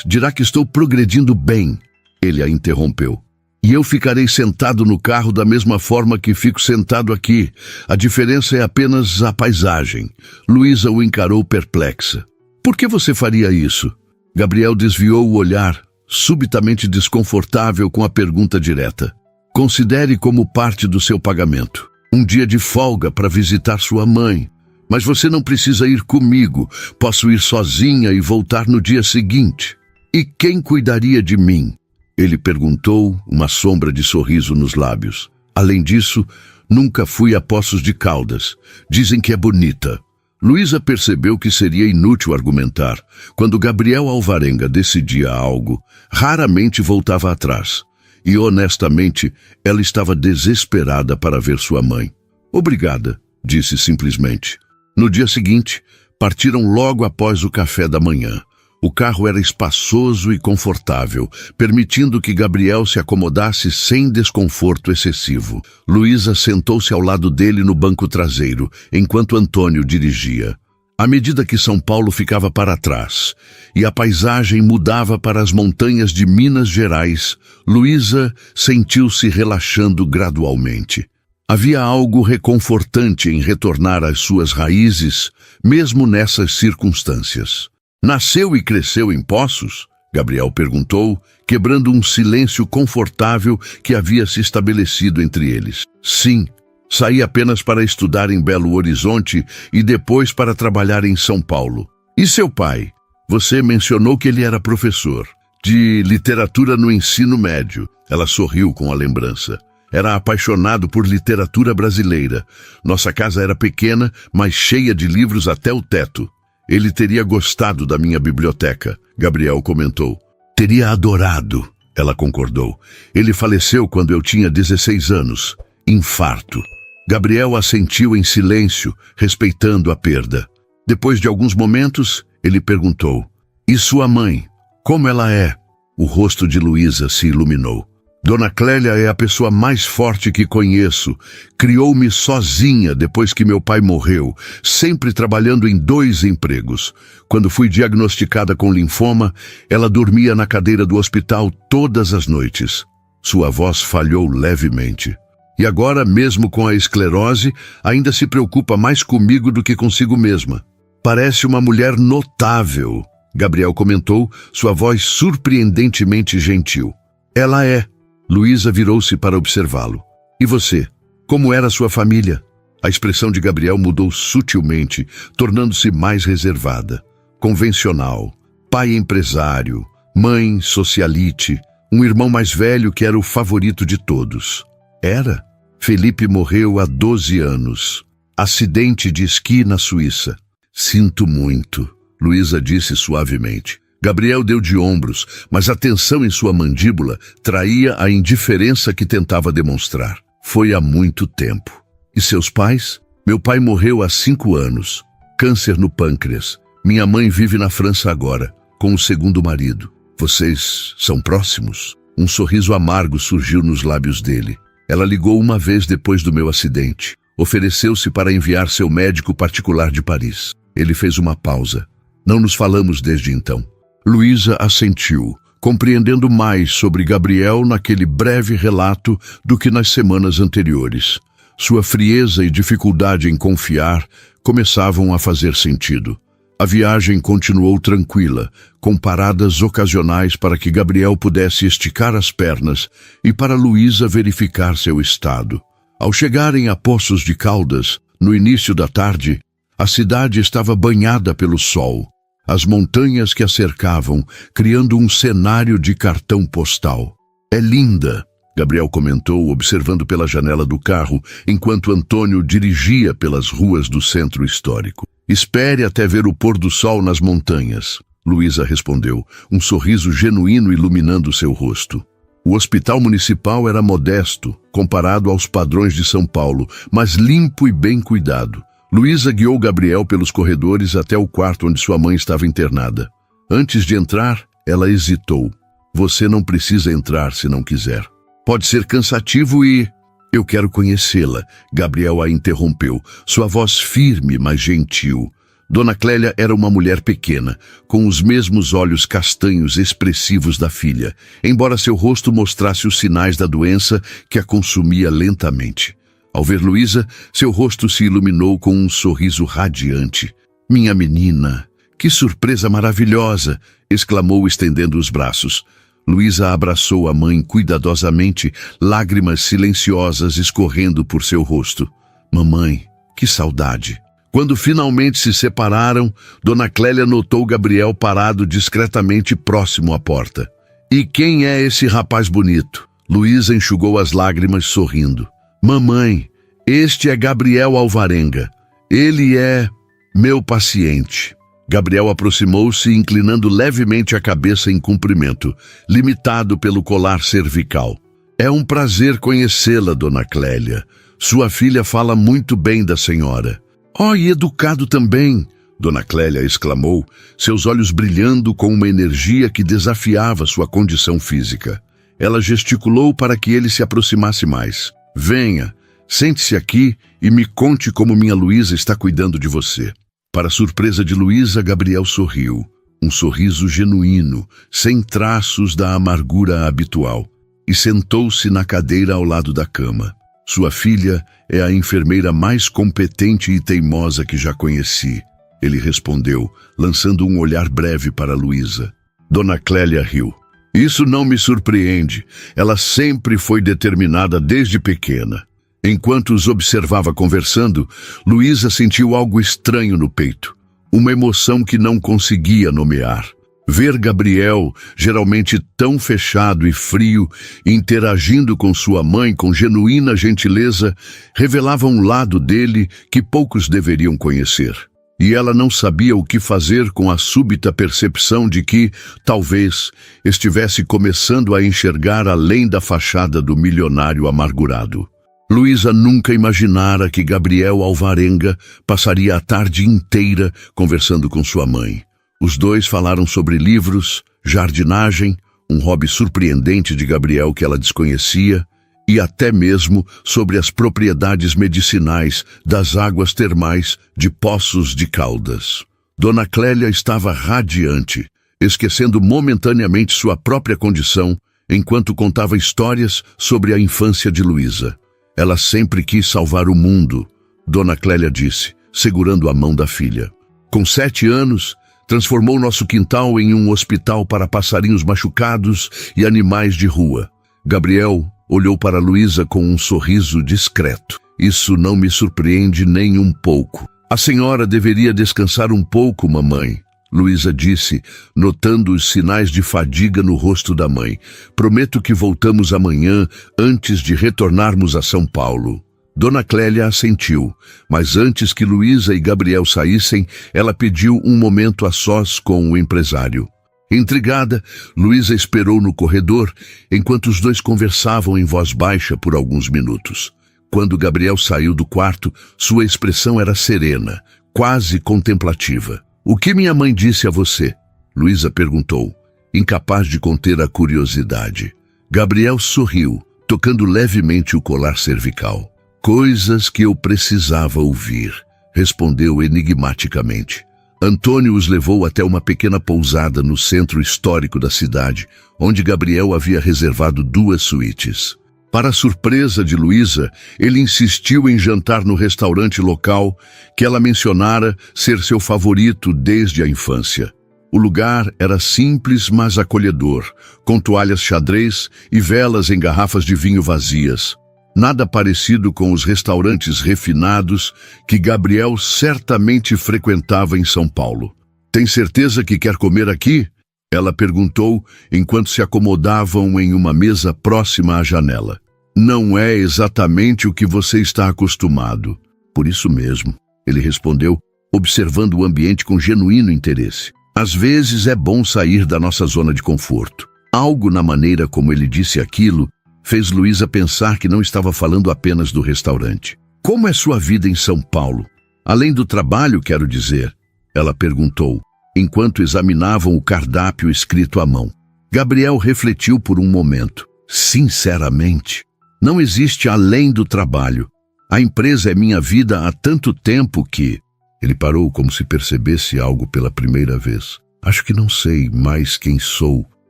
dirá que estou progredindo bem. Ele a interrompeu. E eu ficarei sentado no carro da mesma forma que fico sentado aqui. A diferença é apenas a paisagem. Luísa o encarou perplexa. Por que você faria isso? Gabriel desviou o olhar, subitamente desconfortável com a pergunta direta. Considere como parte do seu pagamento. Um dia de folga para visitar sua mãe. Mas você não precisa ir comigo. Posso ir sozinha e voltar no dia seguinte. E quem cuidaria de mim? Ele perguntou, uma sombra de sorriso nos lábios. Além disso, nunca fui a Poços de Caldas. Dizem que é bonita. Luísa percebeu que seria inútil argumentar. Quando Gabriel Alvarenga decidia algo, raramente voltava atrás. E, honestamente, ela estava desesperada para ver sua mãe. Obrigada, disse simplesmente. No dia seguinte, partiram logo após o café da manhã. O carro era espaçoso e confortável, permitindo que Gabriel se acomodasse sem desconforto excessivo. Luísa sentou-se ao lado dele no banco traseiro, enquanto Antônio dirigia. À medida que São Paulo ficava para trás e a paisagem mudava para as montanhas de Minas Gerais, Luísa sentiu-se relaxando gradualmente. Havia algo reconfortante em retornar às suas raízes, mesmo nessas circunstâncias. Nasceu e cresceu em Poços? Gabriel perguntou, quebrando um silêncio confortável que havia se estabelecido entre eles. Sim, saí apenas para estudar em Belo Horizonte e depois para trabalhar em São Paulo. E seu pai? Você mencionou que ele era professor de literatura no ensino médio. Ela sorriu com a lembrança. Era apaixonado por literatura brasileira. Nossa casa era pequena, mas cheia de livros até o teto. Ele teria gostado da minha biblioteca, Gabriel comentou. Teria adorado, ela concordou. Ele faleceu quando eu tinha 16 anos. Infarto. Gabriel assentiu em silêncio, respeitando a perda. Depois de alguns momentos, ele perguntou. E sua mãe? Como ela é? O rosto de Luísa se iluminou. Dona Clélia é a pessoa mais forte que conheço. Criou-me sozinha depois que meu pai morreu, sempre trabalhando em 2 empregos. Quando fui diagnosticada com linfoma, ela dormia na cadeira do hospital todas as noites. Sua voz falhou levemente. E agora, mesmo com a esclerose, ainda se preocupa mais comigo do que consigo mesma. Parece uma mulher notável, Gabriel comentou, sua voz surpreendentemente gentil. Ela é. Luísa virou-se para observá-lo. E você? Como era sua família? A expressão de Gabriel mudou sutilmente, tornando-se mais reservada. Convencional. Pai empresário, mãe socialite, Um irmão mais velho que era o favorito de todos. Era. Felipe morreu há 12 anos. Acidente de esqui na Suíça. Sinto muito, Luísa disse suavemente. Gabriel deu de ombros, mas a tensão em sua mandíbula traía a indiferença que tentava demonstrar. Foi há muito tempo. E seus pais? Meu pai morreu há 5 anos. Câncer no pâncreas. Minha mãe vive na França agora, com o segundo marido. Vocês são próximos? Um sorriso amargo surgiu nos lábios dele. Ela ligou uma vez depois do meu acidente. Ofereceu-se para enviar seu médico particular de Paris. Ele fez uma pausa. Não nos falamos desde então. Luísa assentiu, compreendendo mais sobre Gabriel naquele breve relato do que nas semanas anteriores. Sua frieza e dificuldade em confiar começavam a fazer sentido. A viagem continuou tranquila, com paradas ocasionais para que Gabriel pudesse esticar as pernas e para Luísa verificar seu estado. Ao chegarem a Poços de Caldas, no início da tarde, a cidade estava banhada pelo sol. As montanhas que a cercavam, criando um cenário de cartão postal. É linda, Gabriel comentou, observando pela janela do carro, enquanto Antônio dirigia pelas ruas do centro histórico. Espere até ver o pôr do sol nas montanhas, Luísa respondeu, um sorriso genuíno iluminando seu rosto. O hospital municipal era modesto, comparado aos padrões de São Paulo, mas limpo e bem cuidado. Luísa guiou Gabriel pelos corredores até o quarto onde sua mãe estava internada. Antes de entrar, ela hesitou. Você não precisa entrar se não quiser. Pode ser cansativo e... Eu quero conhecê-la, Gabriel a interrompeu, sua voz firme, mas gentil. Dona Clélia era uma mulher pequena, com os mesmos olhos castanhos expressivos da filha, embora seu rosto mostrasse os sinais da doença que a consumia lentamente. Ao ver Luísa, seu rosto se iluminou com um sorriso radiante. Minha menina, que surpresa maravilhosa! Exclamou estendendo os braços. Luísa abraçou a mãe cuidadosamente, lágrimas silenciosas escorrendo por seu rosto. Mamãe, que saudade! Quando finalmente se separaram, Dona Clélia notou Gabriel parado discretamente próximo à porta. E quem é esse rapaz bonito? Luísa enxugou as lágrimas sorrindo. Mamãe, este é Gabriel Alvarenga. Ele é meu paciente. Gabriel aproximou-se, inclinando levemente a cabeça em cumprimento, limitado pelo colar cervical. É um prazer conhecê-la, Dona Clélia. Sua filha fala muito bem da senhora. Oh, e educado também, Dona Clélia exclamou, seus olhos brilhando com uma energia que desafiava sua condição física. Ela gesticulou para que ele se aproximasse mais. Venha, sente-se aqui e me conte como minha Luísa está cuidando de você. Para surpresa de Luísa, Gabriel sorriu. Um sorriso genuíno, sem traços da amargura habitual, e sentou-se na cadeira ao lado da cama. Sua filha é a enfermeira mais competente e teimosa que já conheci, ele respondeu, lançando um olhar breve para Luísa. Dona Clélia riu. Isso não me surpreende. Ela sempre foi determinada desde pequena. Enquanto os observava conversando, Luísa sentiu algo estranho no peito, uma emoção que não conseguia nomear. Ver Gabriel, geralmente tão fechado e frio, interagindo com sua mãe com genuína gentileza, revelava um lado dele que poucos deveriam conhecer. E ela não sabia o que fazer com a súbita percepção de que, talvez, estivesse começando a enxergar além da fachada do milionário amargurado. Luísa nunca imaginara que Gabriel Alvarenga passaria a tarde inteira conversando com sua mãe. Os dois falaram sobre livros, jardinagem, um hobby surpreendente de Gabriel que ela desconhecia, e até mesmo sobre as propriedades medicinais das águas termais de Poços de Caldas. Dona Clélia estava radiante, esquecendo momentaneamente sua própria condição, enquanto contava histórias sobre a infância de Luísa. Ela sempre quis salvar o mundo, Dona Clélia disse, segurando a mão da filha. Com 7 anos, transformou nosso quintal em um hospital para passarinhos machucados e animais de rua. Gabriel olhou para Luísa com um sorriso discreto. Isso não me surpreende nem um pouco. A senhora deveria descansar um pouco, mamãe. Luísa disse, notando os sinais de fadiga no rosto da mãe. Prometo que voltamos amanhã antes de retornarmos a São Paulo. Dona Clélia assentiu, mas antes que Luísa e Gabriel saíssem, ela pediu um momento a sós com o empresário. Intrigada, Luísa esperou no corredor, enquanto os dois conversavam em voz baixa por alguns minutos. Quando Gabriel saiu do quarto, sua expressão era serena, quase contemplativa. "O que minha mãe disse a você?" Luísa perguntou, incapaz de conter a curiosidade. Gabriel sorriu, tocando levemente o colar cervical. "Coisas que eu precisava ouvir", respondeu enigmaticamente. Antônio os levou até uma pequena pousada no centro histórico da cidade, onde Gabriel havia reservado 2 suítes. Para a surpresa de Luísa, ele insistiu em jantar no restaurante local que ela mencionara ser seu favorito desde a infância. O lugar era simples, mas acolhedor, com toalhas xadrez e velas em garrafas de vinho vazias. Nada parecido com os restaurantes refinados que Gabriel certamente frequentava em São Paulo. "Tem certeza que quer comer aqui?" ela perguntou enquanto se acomodavam em uma mesa próxima à janela. "Não é exatamente o que você está acostumado." "Por isso mesmo", ele respondeu, observando o ambiente com genuíno interesse. "Às vezes é bom sair da nossa zona de conforto." Algo na maneira como ele disse aquilo fez Luísa pensar que não estava falando apenas do restaurante. "Como é sua vida em São Paulo? Além do trabalho, quero dizer," ela perguntou, enquanto examinavam o cardápio escrito à mão. Gabriel refletiu por um momento. "Sinceramente, não existe além do trabalho. A empresa é minha vida há tanto tempo que..." Ele parou como se percebesse algo pela primeira vez. "Acho que não sei mais quem sou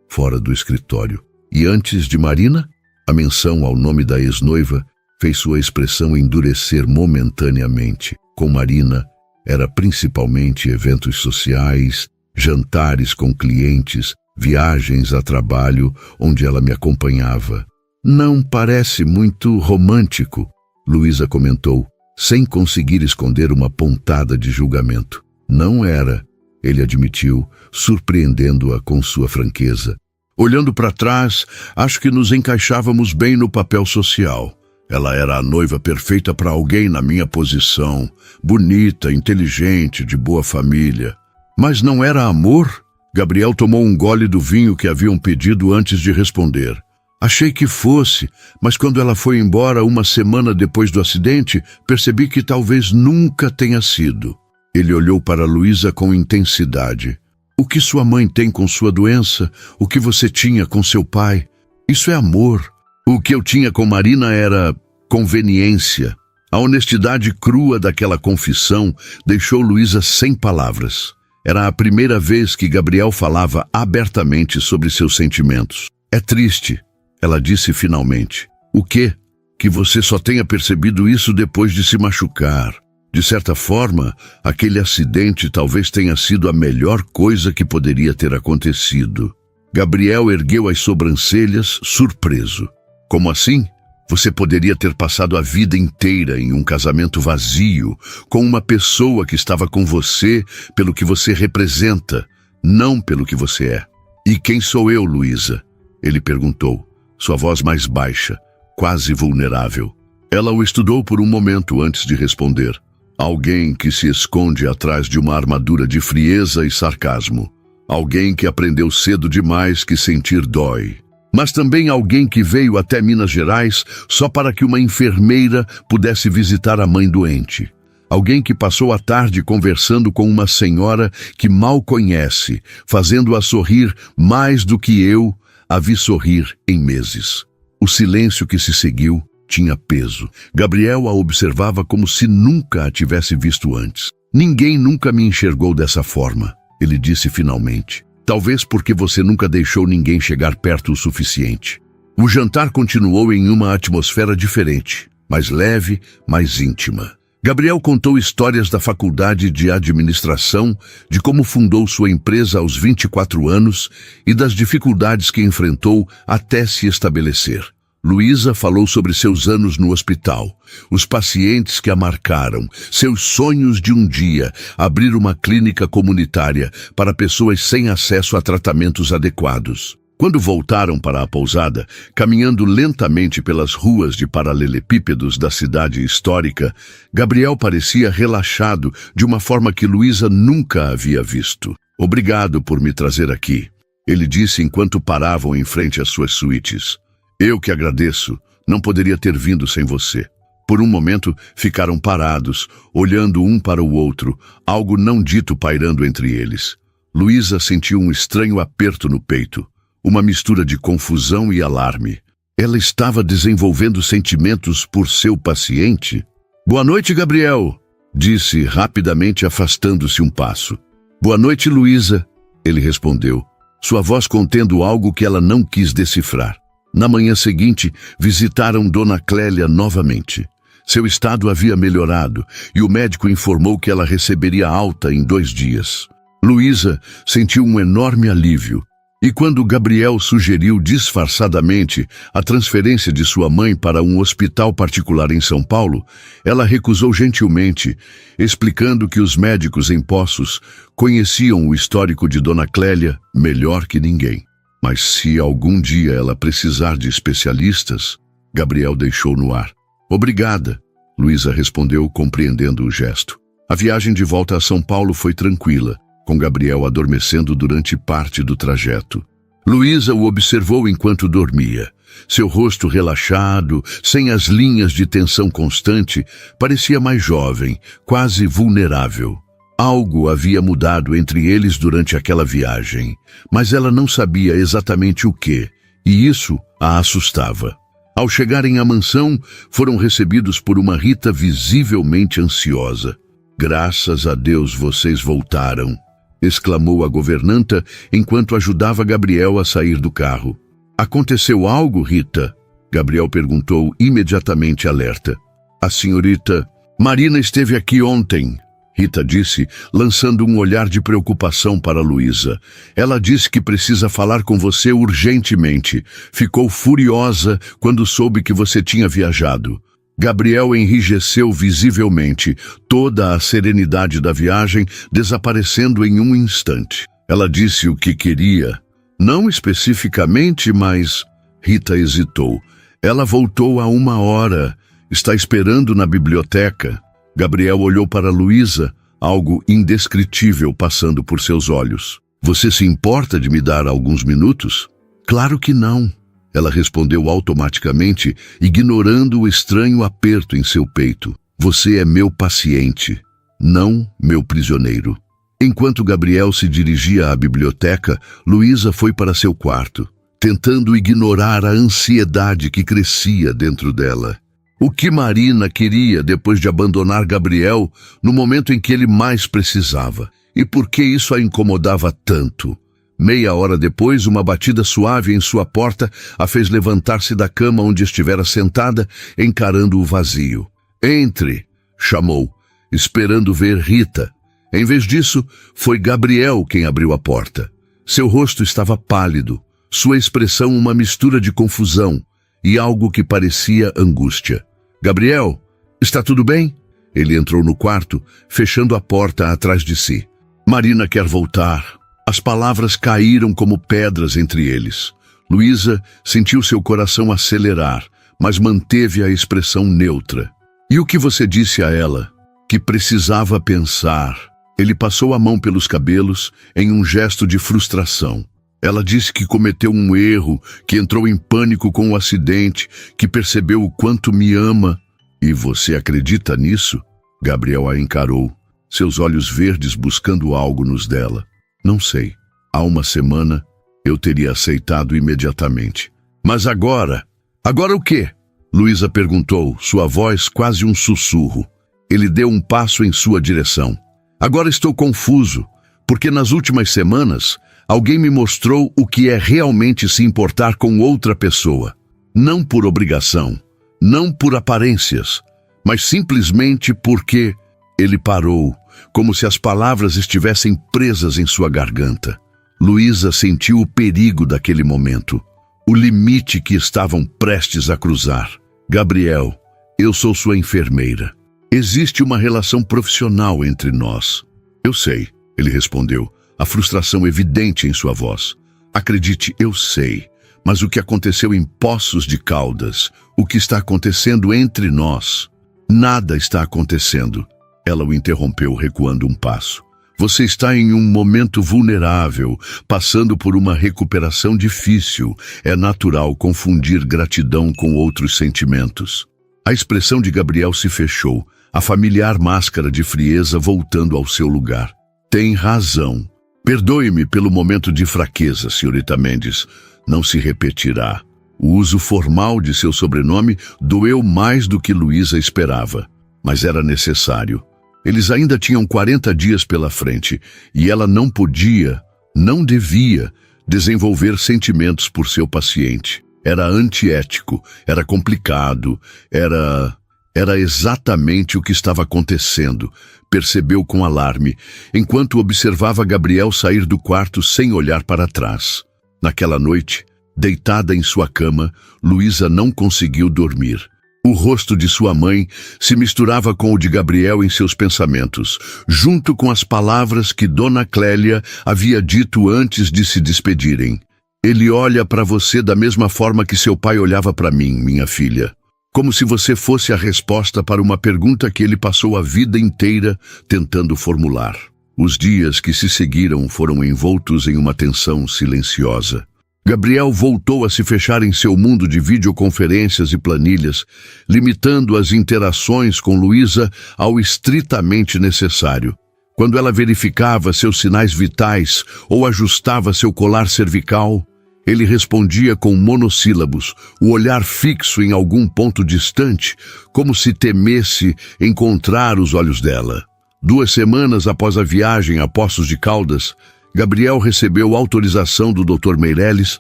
fora do escritório." E antes de Marina? A menção ao nome da ex-noiva fez sua expressão endurecer momentaneamente. Com Marina, era principalmente eventos sociais, jantares com clientes, viagens a trabalho onde ela me acompanhava. "Não parece muito romântico", Luísa comentou, sem conseguir esconder uma pontada de julgamento. "Não era", ele admitiu, surpreendendo-a com sua franqueza. "Olhando para trás, acho que nos encaixávamos bem no papel social. Ela era a noiva perfeita para alguém na minha posição, bonita, inteligente, de boa família. Mas não era amor?" Gabriel tomou um gole do vinho que haviam pedido antes de responder. "Achei que fosse, mas quando ela foi embora 1 semana depois do acidente, percebi que talvez nunca tenha sido." Ele olhou para Luísa com intensidade. "O que sua mãe tem com sua doença, o que você tinha com seu pai, isso é amor. O que eu tinha com Marina era conveniência." A honestidade crua daquela confissão deixou Luísa sem palavras. Era a primeira vez que Gabriel falava abertamente sobre seus sentimentos. "É triste", ela disse finalmente. "O quê? Que você só tenha percebido isso depois de se machucar. De certa forma, aquele acidente talvez tenha sido a melhor coisa que poderia ter acontecido." Gabriel ergueu as sobrancelhas, surpreso. "Como assim? Você poderia ter passado a vida inteira em um casamento vazio, com uma pessoa que estava com você pelo que você representa, não pelo que você é." "E quem sou eu, Luísa?" ele perguntou, sua voz mais baixa, quase vulnerável. Ela o estudou por um momento antes de responder. "Alguém que se esconde atrás de uma armadura de frieza e sarcasmo. Alguém que aprendeu cedo demais que sentir dói. Mas também alguém que veio até Minas Gerais só para que uma enfermeira pudesse visitar a mãe doente. Alguém que passou a tarde conversando com uma senhora que mal conhece, fazendo-a sorrir mais do que eu a vi sorrir em meses." O silêncio que se seguiu tinha peso. Gabriel a observava como se nunca a tivesse visto antes. "Ninguém nunca me enxergou dessa forma", ele disse finalmente. "Talvez porque você nunca deixou ninguém chegar perto o suficiente." O jantar continuou em uma atmosfera diferente, mais leve, mais íntima. Gabriel contou histórias da faculdade de administração, de como fundou sua empresa aos 24 anos e das dificuldades que enfrentou até se estabelecer. Luísa falou sobre seus anos no hospital, os pacientes que a marcaram, seus sonhos de um dia abrir uma clínica comunitária para pessoas sem acesso a tratamentos adequados. Quando voltaram para a pousada, caminhando lentamente pelas ruas de paralelepípedos da cidade histórica, Gabriel parecia relaxado de uma forma que Luísa nunca havia visto. "Obrigado por me trazer aqui", ele disse enquanto paravam em frente às suas suítes. "Eu que agradeço, não poderia ter vindo sem você." Por um momento, ficaram parados, olhando um para o outro, algo não dito pairando entre eles. Luísa sentiu um estranho aperto no peito, uma mistura de confusão e alarme. Ela estava desenvolvendo sentimentos por seu paciente? "Boa noite, Gabriel", disse rapidamente, afastando-se um passo. "Boa noite, Luísa", ele respondeu, sua voz contendo algo que ela não quis decifrar. Na manhã seguinte, visitaram Dona Clélia novamente. Seu estado havia melhorado e o médico informou que ela receberia alta em 2 dias. Luísa sentiu um enorme alívio. E quando Gabriel sugeriu disfarçadamente a transferência de sua mãe para um hospital particular em São Paulo, ela recusou gentilmente, explicando que os médicos em Poços conheciam o histórico de Dona Clélia melhor que ninguém. Mas se algum dia ela precisar de especialistas, Gabriel deixou no ar. "Obrigada", Luísa respondeu, compreendendo o gesto. A viagem de volta a São Paulo foi tranquila, com Gabriel adormecendo durante parte do trajeto. Luísa o observou enquanto dormia. Seu rosto relaxado, sem as linhas de tensão constante, parecia mais jovem, quase vulnerável. Algo havia mudado entre eles durante aquela viagem, mas ela não sabia exatamente o que, e isso a assustava. Ao chegarem à mansão, foram recebidos por uma Rita visivelmente ansiosa. "Graças a Deus vocês voltaram", exclamou a governanta enquanto ajudava Gabriel a sair do carro. "Aconteceu algo, Rita?", Gabriel perguntou, imediatamente alerta. "A senhorita Marina esteve aqui ontem", Rita disse, lançando um olhar de preocupação para Luísa. "Ela disse que precisa falar com você urgentemente. Ficou furiosa quando soube que você tinha viajado." Gabriel enrijeceu visivelmente, toda a serenidade da viagem desaparecendo em um instante. "Ela disse o que queria." "Não especificamente, mas..." Rita hesitou. "Ela voltou há 1 hora. Está esperando na biblioteca." Gabriel olhou para Luísa, algo indescritível passando por seus olhos. "Você se importa de me dar alguns minutos?" "Claro que não", ela respondeu automaticamente, ignorando o estranho aperto em seu peito. "Você é meu paciente, não meu prisioneiro." Enquanto Gabriel se dirigia à biblioteca, Luísa foi para seu quarto, tentando ignorar a ansiedade que crescia dentro dela. O que Marina queria depois de abandonar Gabriel no momento em que ele mais precisava? E por que isso a incomodava tanto? Meia hora depois, uma batida suave em sua porta a fez levantar-se da cama onde estivera sentada, encarando o vazio. "Entre", chamou, esperando ver Rita. Em vez disso, foi Gabriel quem abriu a porta. Seu rosto estava pálido, sua expressão uma mistura de confusão e algo que parecia angústia. "Gabriel, está tudo bem?" Ele entrou no quarto, fechando a porta atrás de si. "Marina quer voltar." As palavras caíram como pedras entre eles. Luísa sentiu seu coração acelerar, mas manteve a expressão neutra. "E o que você disse a ela?" "Que precisava pensar." Ele passou a mão pelos cabelos em um gesto de frustração. "Ela disse que cometeu um erro, que entrou em pânico com o acidente, que percebeu o quanto me ama." "E você acredita nisso?" Gabriel a encarou, seus olhos verdes buscando algo nos dela. "Não sei. Há 1 semana, eu teria aceitado imediatamente." "Mas agora?" "Agora o quê?" Luísa perguntou, sua voz quase um sussurro. Ele deu um passo em sua direção. "Agora estou confuso, porque nas últimas semanas, alguém me mostrou o que é realmente se importar com outra pessoa. Não por obrigação, não por aparências, mas simplesmente porque..." Ele parou, como se as palavras estivessem presas em sua garganta. Luísa sentiu o perigo daquele momento. o limite que estavam prestes a cruzar. Gabriel, eu sou sua enfermeira. Existe uma relação profissional entre nós. Eu sei, ele respondeu, a frustração evidente em sua voz. Acredite, eu sei. Mas o que aconteceu em Poços de Caldas, o que está acontecendo entre nós, nada está acontecendo. Ela o interrompeu, recuando um passo. Você está em um momento vulnerável, passando por uma recuperação difícil. É natural confundir gratidão com outros sentimentos. A expressão de Gabriel se fechou, a familiar máscara de frieza voltando ao seu lugar. Tem razão. Perdoe-me pelo momento de fraqueza, senhorita Mendes. Não se repetirá. O uso formal de seu sobrenome doeu mais do que Luísa esperava, mas era necessário. Eles ainda tinham 40 dias pela frente e ela não podia, não devia, desenvolver sentimentos por seu paciente. Era antiético, era complicado, era exatamente o que estava acontecendo, percebeu com alarme, enquanto observava Gabriel sair do quarto sem olhar para trás. Naquela noite, deitada em sua cama, Luísa não conseguiu dormir. O rosto de sua mãe se misturava com o de Gabriel em seus pensamentos, junto com as palavras que Dona Clélia havia dito antes de se despedirem. Ele olha para você da mesma forma que seu pai olhava para mim, minha filha. Como se você fosse a resposta para uma pergunta que ele passou a vida inteira tentando formular. Os dias que se seguiram foram envoltos em uma tensão silenciosa. Gabriel voltou a se fechar em seu mundo de videoconferências e planilhas, limitando as interações com Luísa ao estritamente necessário. Quando ela verificava seus sinais vitais ou ajustava seu colar cervical, ele respondia com monossílabos, o olhar fixo em algum ponto distante, como se temesse encontrar os olhos dela. 2 semanas após a viagem a Poços de Caldas, Gabriel recebeu autorização do Dr. Meirelles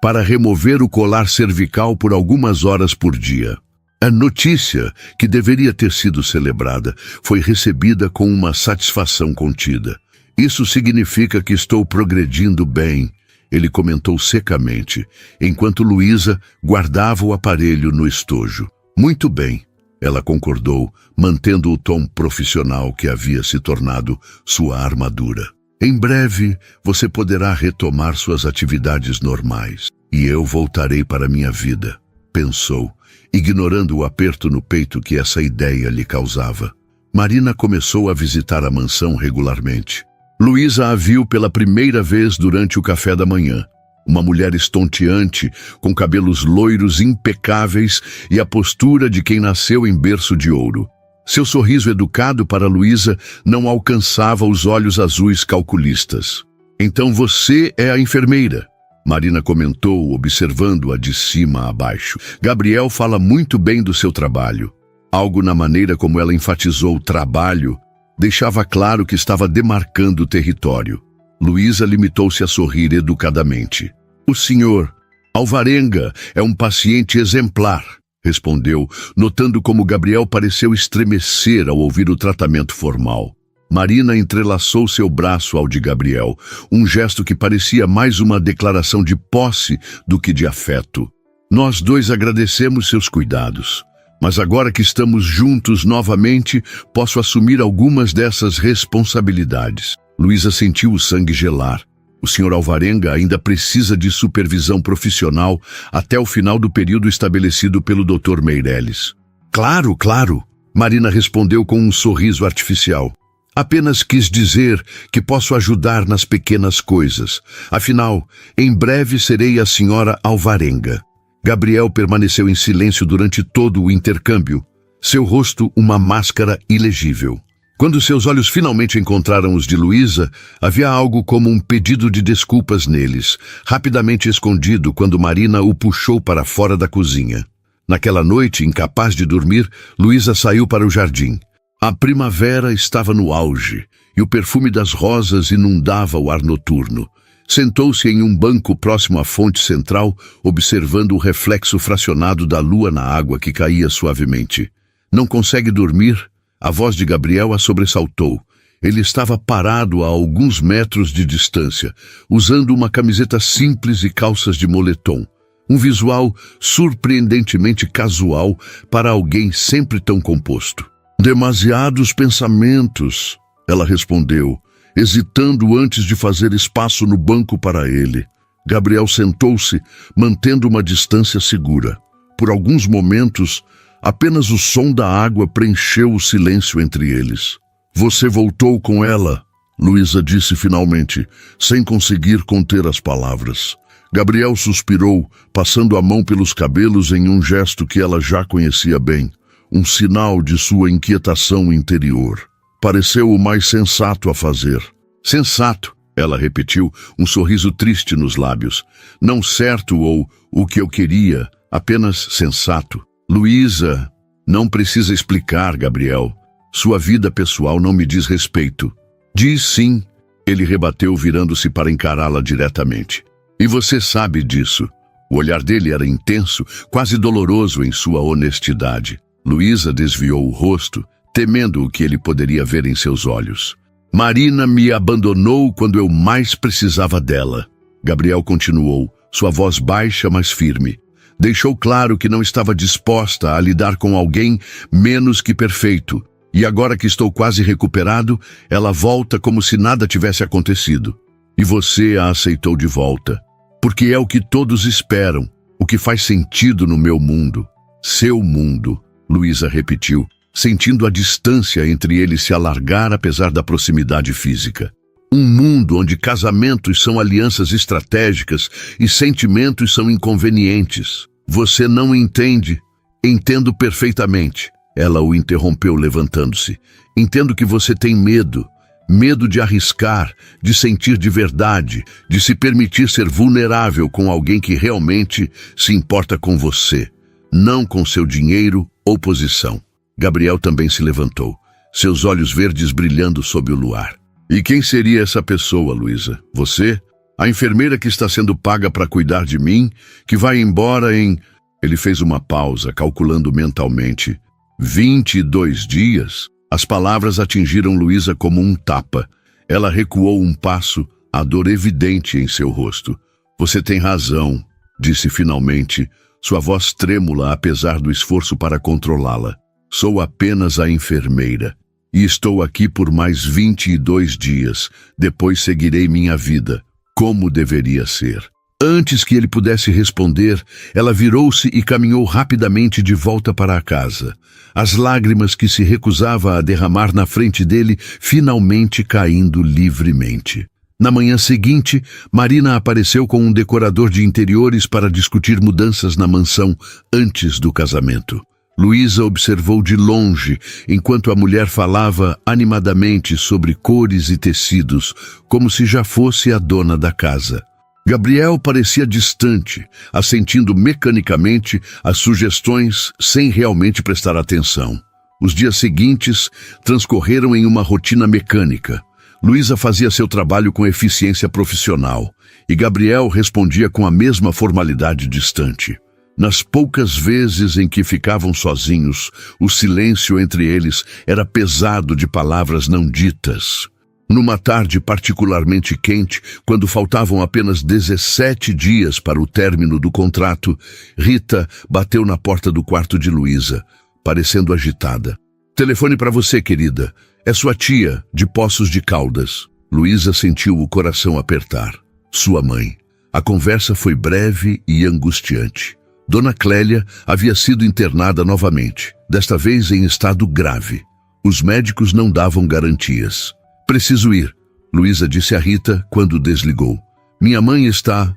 para remover o colar cervical por algumas horas por dia. A notícia, que deveria ter sido celebrada, foi recebida com uma satisfação contida. Isso significa que estou progredindo bem, ele comentou secamente, enquanto Luísa guardava o aparelho no estojo. Muito bem, ela concordou, mantendo o tom profissional que havia se tornado sua armadura. Em breve, você poderá retomar suas atividades normais, e eu voltarei para minha vida, pensou, ignorando o aperto no peito que essa ideia lhe causava. Marina começou a visitar a mansão regularmente. Luísa a viu pela primeira vez durante o café da manhã. Uma mulher estonteante, com cabelos loiros impecáveis e a postura de quem nasceu em berço de ouro. Seu sorriso educado para Luísa não alcançava os olhos azuis calculistas. Então você é a enfermeira, Marina comentou, observando-a de cima a baixo. Gabriel fala muito bem do seu trabalho. Algo na maneira como ela enfatizou o trabalho deixava claro que estava demarcando o território. Luísa limitou-se a sorrir educadamente. O senhor Alvarenga é um paciente exemplar, respondeu, notando como Gabriel pareceu estremecer ao ouvir o tratamento formal. Marina entrelaçou seu braço ao de Gabriel, um gesto que parecia mais uma declaração de posse do que de afeto. Nós dois agradecemos seus cuidados, mas agora que estamos juntos novamente, posso assumir algumas dessas responsabilidades. Luísa sentiu o sangue gelar. O Sr. Alvarenga ainda precisa de supervisão profissional até o final do período estabelecido pelo Dr. Meirelles. Claro, claro, Marina respondeu com um sorriso artificial. Apenas quis dizer que posso ajudar nas pequenas coisas. Afinal, em breve serei a Sra. Alvarenga. Gabriel permaneceu em silêncio durante todo o intercâmbio, seu rosto uma máscara ilegível. Quando seus olhos finalmente encontraram os de Luísa, havia algo como um pedido de desculpas neles, rapidamente escondido quando Marina o puxou para fora da cozinha. Naquela noite, incapaz de dormir, Luísa saiu para o jardim. A primavera estava no auge, e o perfume das rosas inundava o ar noturno. Sentou-se em um banco próximo à fonte central, observando o reflexo fracionado da lua na água que caía suavemente. Não consegue dormir? A voz de Gabriel a sobressaltou. Ele estava parado a alguns metros de distância, usando uma camiseta simples e calças de moletom. Um visual surpreendentemente casual para alguém sempre tão composto. Demasiados pensamentos, ela respondeu, hesitando antes de fazer espaço no banco para ele. Gabriel sentou-se, mantendo uma distância segura. Por alguns momentos, apenas o som da água preencheu o silêncio entre eles. Você voltou com ela, Luísa disse finalmente, sem conseguir conter as palavras. Gabriel suspirou, passando a mão pelos cabelos em um gesto que ela já conhecia bem, um sinal de sua inquietação interior. Pareceu o mais sensato a fazer. Sensato, ela repetiu, um sorriso triste nos lábios. Não certo ou o que eu queria, apenas sensato. Luísa, não precisa explicar, Gabriel. Sua vida pessoal não me diz respeito. Diz sim, ele rebateu virando-se para encará-la diretamente. E você sabe disso. O olhar dele era intenso, quase doloroso em sua honestidade. Luísa desviou o rosto, temendo o que ele poderia ver em seus olhos. Marina me abandonou quando eu mais precisava dela. Gabriel continuou, sua voz baixa, mas firme. Deixou claro que não estava disposta a lidar com alguém menos que perfeito. E agora que estou quase recuperado, ela volta como se nada tivesse acontecido. E você a aceitou de volta. Porque é o que todos esperam, o que faz sentido no meu mundo. Seu mundo, Luísa repetiu, sentindo a distância entre eles se alargar apesar da proximidade física. Um mundo onde casamentos são alianças estratégicas e sentimentos são inconvenientes. Você não entende? Entendo perfeitamente. Ela o interrompeu levantando-se. Entendo que você tem medo. Medo de arriscar, de sentir de verdade, de se permitir ser vulnerável com alguém que realmente se importa com você, não com seu dinheiro ou posição. Gabriel também se levantou, seus olhos verdes brilhando sob o luar. E quem seria essa pessoa, Luísa? Você? A enfermeira que está sendo paga para cuidar de mim, que vai embora em... Ele fez uma pausa, calculando mentalmente. 22 dias? As palavras atingiram Luísa como um tapa. Ela recuou um passo, a dor evidente em seu rosto. Você tem razão, disse finalmente, sua voz trêmula apesar do esforço para controlá-la. Sou apenas a enfermeira. E estou aqui por mais 22 dias. Depois seguirei minha vida, como deveria ser. Antes que ele pudesse responder, ela virou-se e caminhou rapidamente de volta para a casa. As lágrimas que se recusava a derramar na frente dele, finalmente caindo livremente. Na manhã seguinte, Marina apareceu com um decorador de interiores para discutir mudanças na mansão antes do casamento. Luísa observou de longe, enquanto a mulher falava animadamente sobre cores e tecidos, como se já fosse a dona da casa. Gabriel parecia distante, assentindo mecanicamente às sugestões sem realmente prestar atenção. Os dias seguintes transcorreram em uma rotina mecânica. Luísa fazia seu trabalho com eficiência profissional, e Gabriel respondia com a mesma formalidade distante. Nas poucas vezes em que ficavam sozinhos, o silêncio entre eles era pesado de palavras não ditas. Numa tarde particularmente quente, quando faltavam apenas 17 dias para o término do contrato, Rita bateu na porta do quarto de Luísa, parecendo agitada. Telefone para você, querida. É sua tia, de Poços de Caldas. Luísa sentiu o coração apertar. Sua mãe. A conversa foi breve e angustiante. Dona Clélia havia sido internada novamente, desta vez em estado grave. Os médicos não davam garantias. Preciso ir, Luísa disse a Rita quando desligou. Minha mãe está...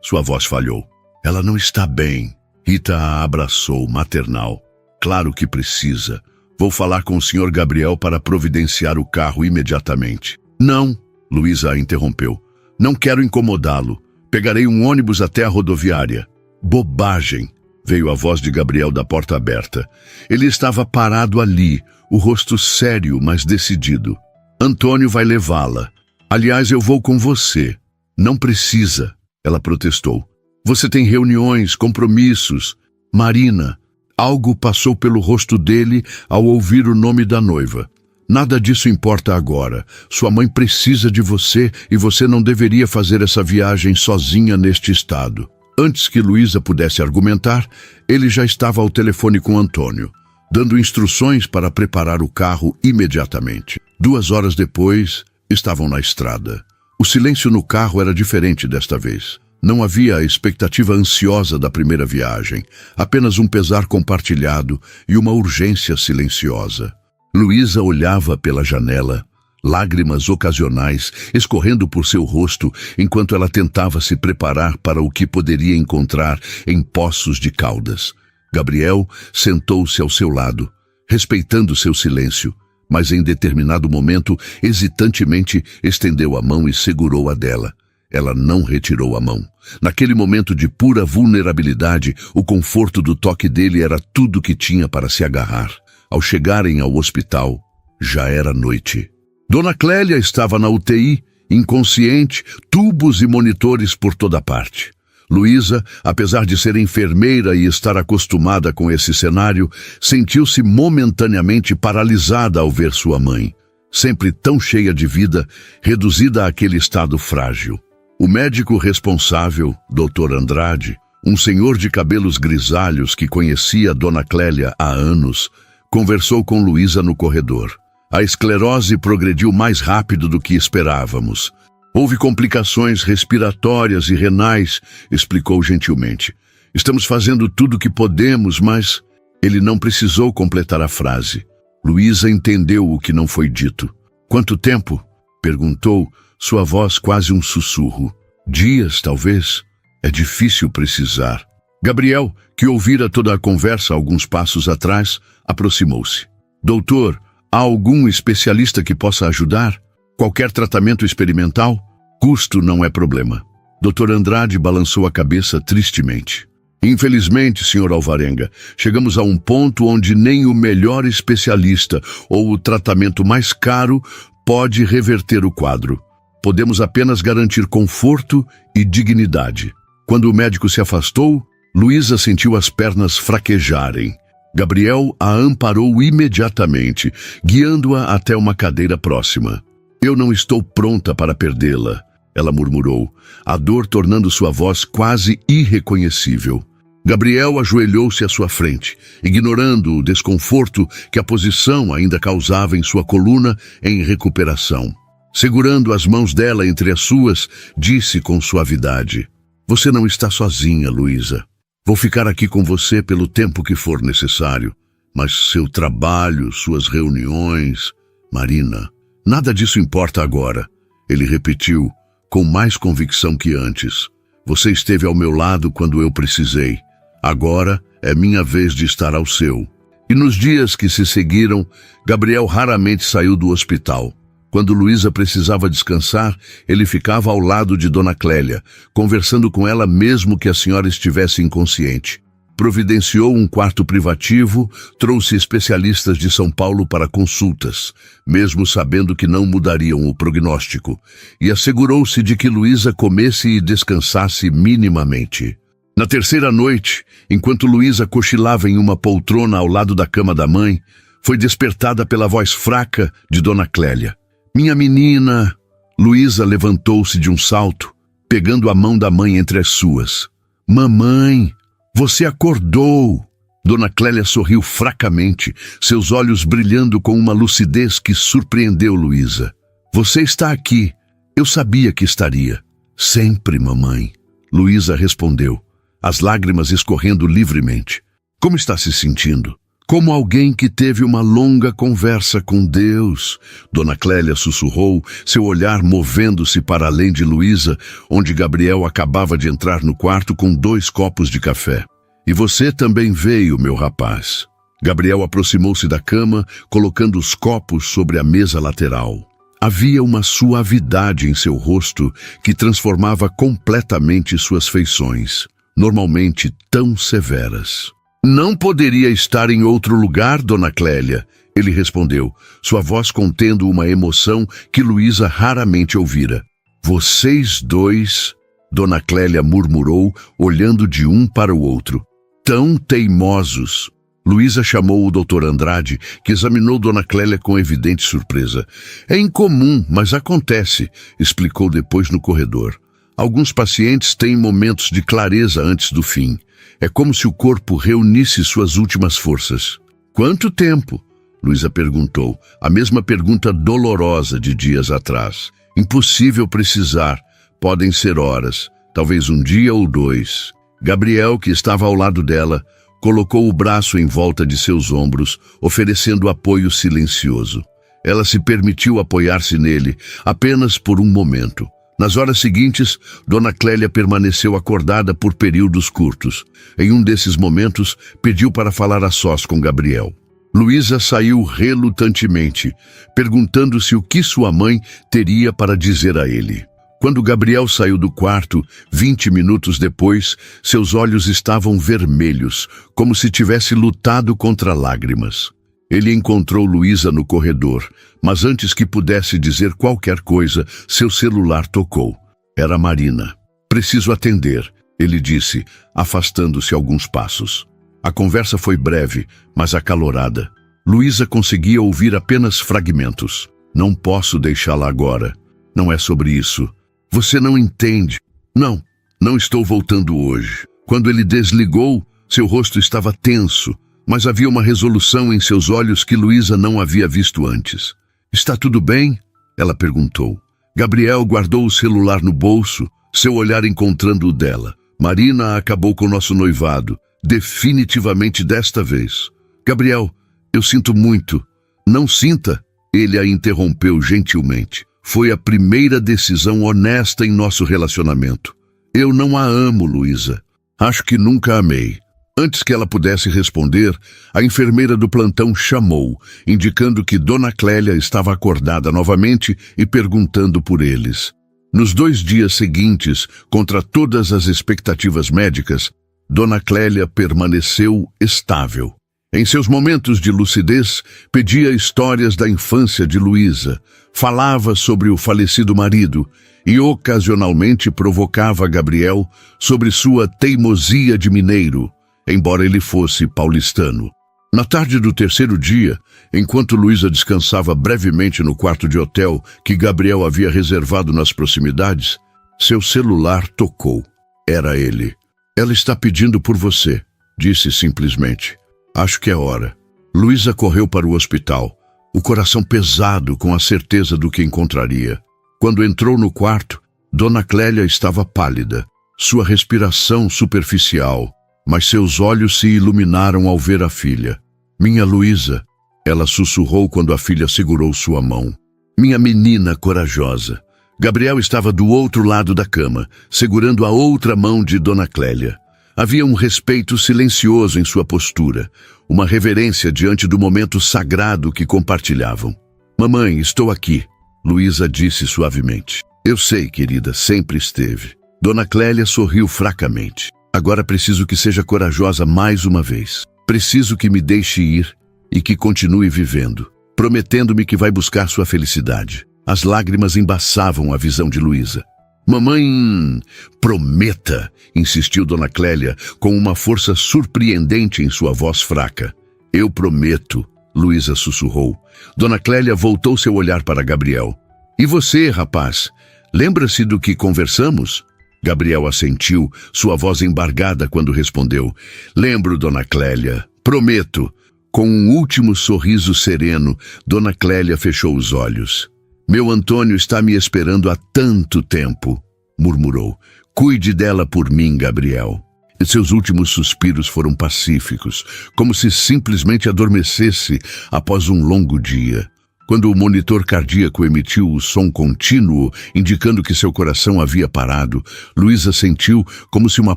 Sua voz falhou. Ela não está bem. Rita a abraçou, maternal. Claro que precisa. Vou falar com o Sr. Gabriel para providenciar o carro imediatamente. Não, Luísa a interrompeu. Não quero incomodá-lo. Pegarei um ônibus até a rodoviária. Bobagem, veio a voz de Gabriel da porta aberta. Ele estava parado ali, o rosto sério, mas decidido. Antônio vai levá-la. Aliás, eu vou com você. Não precisa, ela protestou. Você tem reuniões, compromissos. Marina, algo passou pelo rosto dele ao ouvir o nome da noiva. Nada disso importa agora. Sua mãe precisa de você e você não deveria fazer essa viagem sozinha neste estado. Antes que Luísa pudesse argumentar, ele já estava ao telefone com Antônio, dando instruções para preparar o carro imediatamente. 2 horas depois, estavam na estrada. O silêncio no carro era diferente desta vez. Não havia a expectativa ansiosa da primeira viagem, apenas um pesar compartilhado e uma urgência silenciosa. Luísa olhava pela janela, lágrimas ocasionais escorrendo por seu rosto enquanto ela tentava se preparar para o que poderia encontrar em Poços de Caldas. Gabriel sentou-se ao seu lado, respeitando seu silêncio, mas em determinado momento, hesitantemente, estendeu a mão e segurou a dela. Ela não retirou a mão. Naquele momento de pura vulnerabilidade, o conforto do toque dele era tudo que tinha para se agarrar. Ao chegarem ao hospital, já era noite. Dona Clélia estava na UTI, inconsciente, tubos e monitores por toda parte. Luísa, apesar de ser enfermeira e estar acostumada com esse cenário, sentiu-se momentaneamente paralisada ao ver sua mãe, sempre tão cheia de vida, reduzida àquele estado frágil. O médico responsável, Dr. Andrade, um senhor de cabelos grisalhos que conhecia Dona Clélia há anos, conversou com Luísa no corredor. A esclerose progrediu mais rápido do que esperávamos. Houve complicações respiratórias e renais, explicou gentilmente. Estamos fazendo tudo o que podemos, mas... Ele não precisou completar a frase. Luísa entendeu o que não foi dito. Quanto tempo? Perguntou, sua voz quase um sussurro. Dias, talvez. É difícil precisar. Gabriel, que ouvira toda a conversa alguns passos atrás, aproximou-se. Doutor, há algum especialista que possa ajudar? Qualquer tratamento experimental? Custo não é problema. Dr. Andrade balançou a cabeça tristemente. Infelizmente, Sr. Alvarenga, chegamos a um ponto onde nem o melhor especialista ou o tratamento mais caro pode reverter o quadro. Podemos apenas garantir conforto e dignidade. Quando o médico se afastou, Luísa sentiu as pernas fraquejarem. Gabriel a amparou imediatamente, guiando-a até uma cadeira próxima. Eu não estou pronta para perdê-la, ela murmurou, a dor tornando sua voz quase irreconhecível. Gabriel ajoelhou-se à sua frente, ignorando o desconforto que a posição ainda causava em sua coluna em recuperação. Segurando as mãos dela entre as suas, disse com suavidade: Você não está sozinha, Luísa. Vou ficar aqui com você pelo tempo que for necessário, mas seu trabalho, suas reuniões... Marina, nada disso importa agora, ele repetiu, com mais convicção que antes. Você esteve ao meu lado quando eu precisei. Agora é minha vez de estar ao seu. E nos dias que se seguiram, Gabriel raramente saiu do hospital. Quando Luísa precisava descansar, ele ficava ao lado de Dona Clélia, conversando com ela mesmo que a senhora estivesse inconsciente. Providenciou um quarto privativo, trouxe especialistas de São Paulo para consultas, mesmo sabendo que não mudariam o prognóstico, e assegurou-se de que Luísa comesse e descansasse minimamente. Na terceira noite, enquanto Luísa cochilava em uma poltrona ao lado da cama da mãe, foi despertada pela voz fraca de Dona Clélia. Minha menina... Luísa levantou-se de um salto, pegando a mão da mãe entre as suas. Mamãe, você acordou! Dona Clélia sorriu fracamente, seus olhos brilhando com uma lucidez que surpreendeu Luísa. Você está aqui. Eu sabia que estaria. Sempre, mamãe. Luísa respondeu, as lágrimas escorrendo livremente. Como está se sentindo? Como alguém que teve uma longa conversa com Deus. Dona Clélia sussurrou, seu olhar movendo-se para além de Luísa, onde Gabriel acabava de entrar no quarto com 2 copos de café. E você também veio, meu rapaz. Gabriel aproximou-se da cama, colocando os copos sobre a mesa lateral. Havia uma suavidade em seu rosto que transformava completamente suas feições, normalmente tão severas. Não poderia estar em outro lugar, Dona Clélia, ele respondeu, sua voz contendo uma emoção que Luísa raramente ouvira. Vocês dois, Dona Clélia murmurou, olhando de um para o outro. Tão teimosos. Luísa chamou o Dr. Andrade, que examinou Dona Clélia com evidente surpresa. É incomum, mas acontece, explicou depois no corredor. Alguns pacientes têm momentos de clareza antes do fim. É como se o corpo reunisse suas últimas forças. Quanto tempo? Luísa perguntou, a mesma pergunta dolorosa de dias atrás. Impossível precisar. Podem ser horas, talvez um dia ou dois. Gabriel, que estava ao lado dela, colocou o braço em volta de seus ombros, oferecendo apoio silencioso. Ela se permitiu apoiar-se nele, apenas por um momento. Nas horas seguintes, Dona Clélia permaneceu acordada por períodos curtos. Em um desses momentos, pediu para falar a sós com Gabriel. Luísa saiu relutantemente, perguntando-se o que sua mãe teria para dizer a ele. Quando Gabriel saiu do quarto, 20 minutos depois, seus olhos estavam vermelhos, como se tivesse lutado contra lágrimas. Ele encontrou Luísa no corredor, mas antes que pudesse dizer qualquer coisa, seu celular tocou. Era Marina. Preciso atender, ele disse, afastando-se alguns passos. A conversa foi breve, mas acalorada. Luísa conseguia ouvir apenas fragmentos. Não posso deixá-la agora. Não é sobre isso. Você não entende. Não estou voltando hoje. Quando ele desligou, seu rosto estava tenso, mas havia uma resolução em seus olhos que Luísa não havia visto antes. Está tudo bem? Ela perguntou. Gabriel guardou o celular no bolso, seu olhar encontrando o dela. Marina acabou com nosso noivado, definitivamente desta vez. Gabriel, eu sinto muito. Não sinta, ele a interrompeu gentilmente. Foi a primeira decisão honesta em nosso relacionamento. Eu não a amo, Luísa. Acho que nunca amei. Antes que ela pudesse responder, a enfermeira do plantão chamou, indicando que Dona Clélia estava acordada novamente e perguntando por eles. Nos 2 dias seguintes, contra todas as expectativas médicas, Dona Clélia permaneceu estável. Em seus momentos de lucidez, pedia histórias da infância de Luísa, falava sobre o falecido marido e ocasionalmente provocava Gabriel sobre sua teimosia de mineiro, embora ele fosse paulistano. Na tarde do 3º dia, enquanto Luísa descansava brevemente no quarto de hotel que Gabriel havia reservado nas proximidades, seu celular tocou. Era ele. Ela está pedindo por você, disse simplesmente. Acho que é hora. Luísa correu para o hospital, o coração pesado com a certeza do que encontraria. Quando entrou no quarto, Dona Clélia estava pálida, sua respiração superficial, mas seus olhos se iluminaram ao ver a filha. Minha Luísa, ela sussurrou quando a filha segurou sua mão. Minha menina corajosa. Gabriel estava do outro lado da cama, segurando a outra mão de Dona Clélia. Havia um respeito silencioso em sua postura, uma reverência diante do momento sagrado que compartilhavam. Mamãe, estou aqui, Luísa disse suavemente. Eu sei, querida, sempre esteve. Dona Clélia sorriu fracamente. Agora preciso que seja corajosa mais uma vez. Preciso que me deixe ir e que continue vivendo, prometendo-me que vai buscar sua felicidade. As lágrimas embaçavam a visão de Luísa. Mamãe, prometa, insistiu Dona Clélia com uma força surpreendente em sua voz fraca. Eu prometo, Luísa sussurrou. Dona Clélia voltou seu olhar para Gabriel. E você, rapaz, lembra-se do que conversamos? Gabriel assentiu, sua voz embargada quando respondeu. Lembro, Dona Clélia, prometo. Com um último sorriso sereno, Dona Clélia fechou os olhos. Meu Antônio está me esperando há tanto tempo, murmurou. Cuide dela por mim, Gabriel. E seus últimos suspiros foram pacíficos, como se simplesmente adormecesse após um longo dia. Quando o monitor cardíaco emitiu o som contínuo, indicando que seu coração havia parado, Luísa sentiu como se uma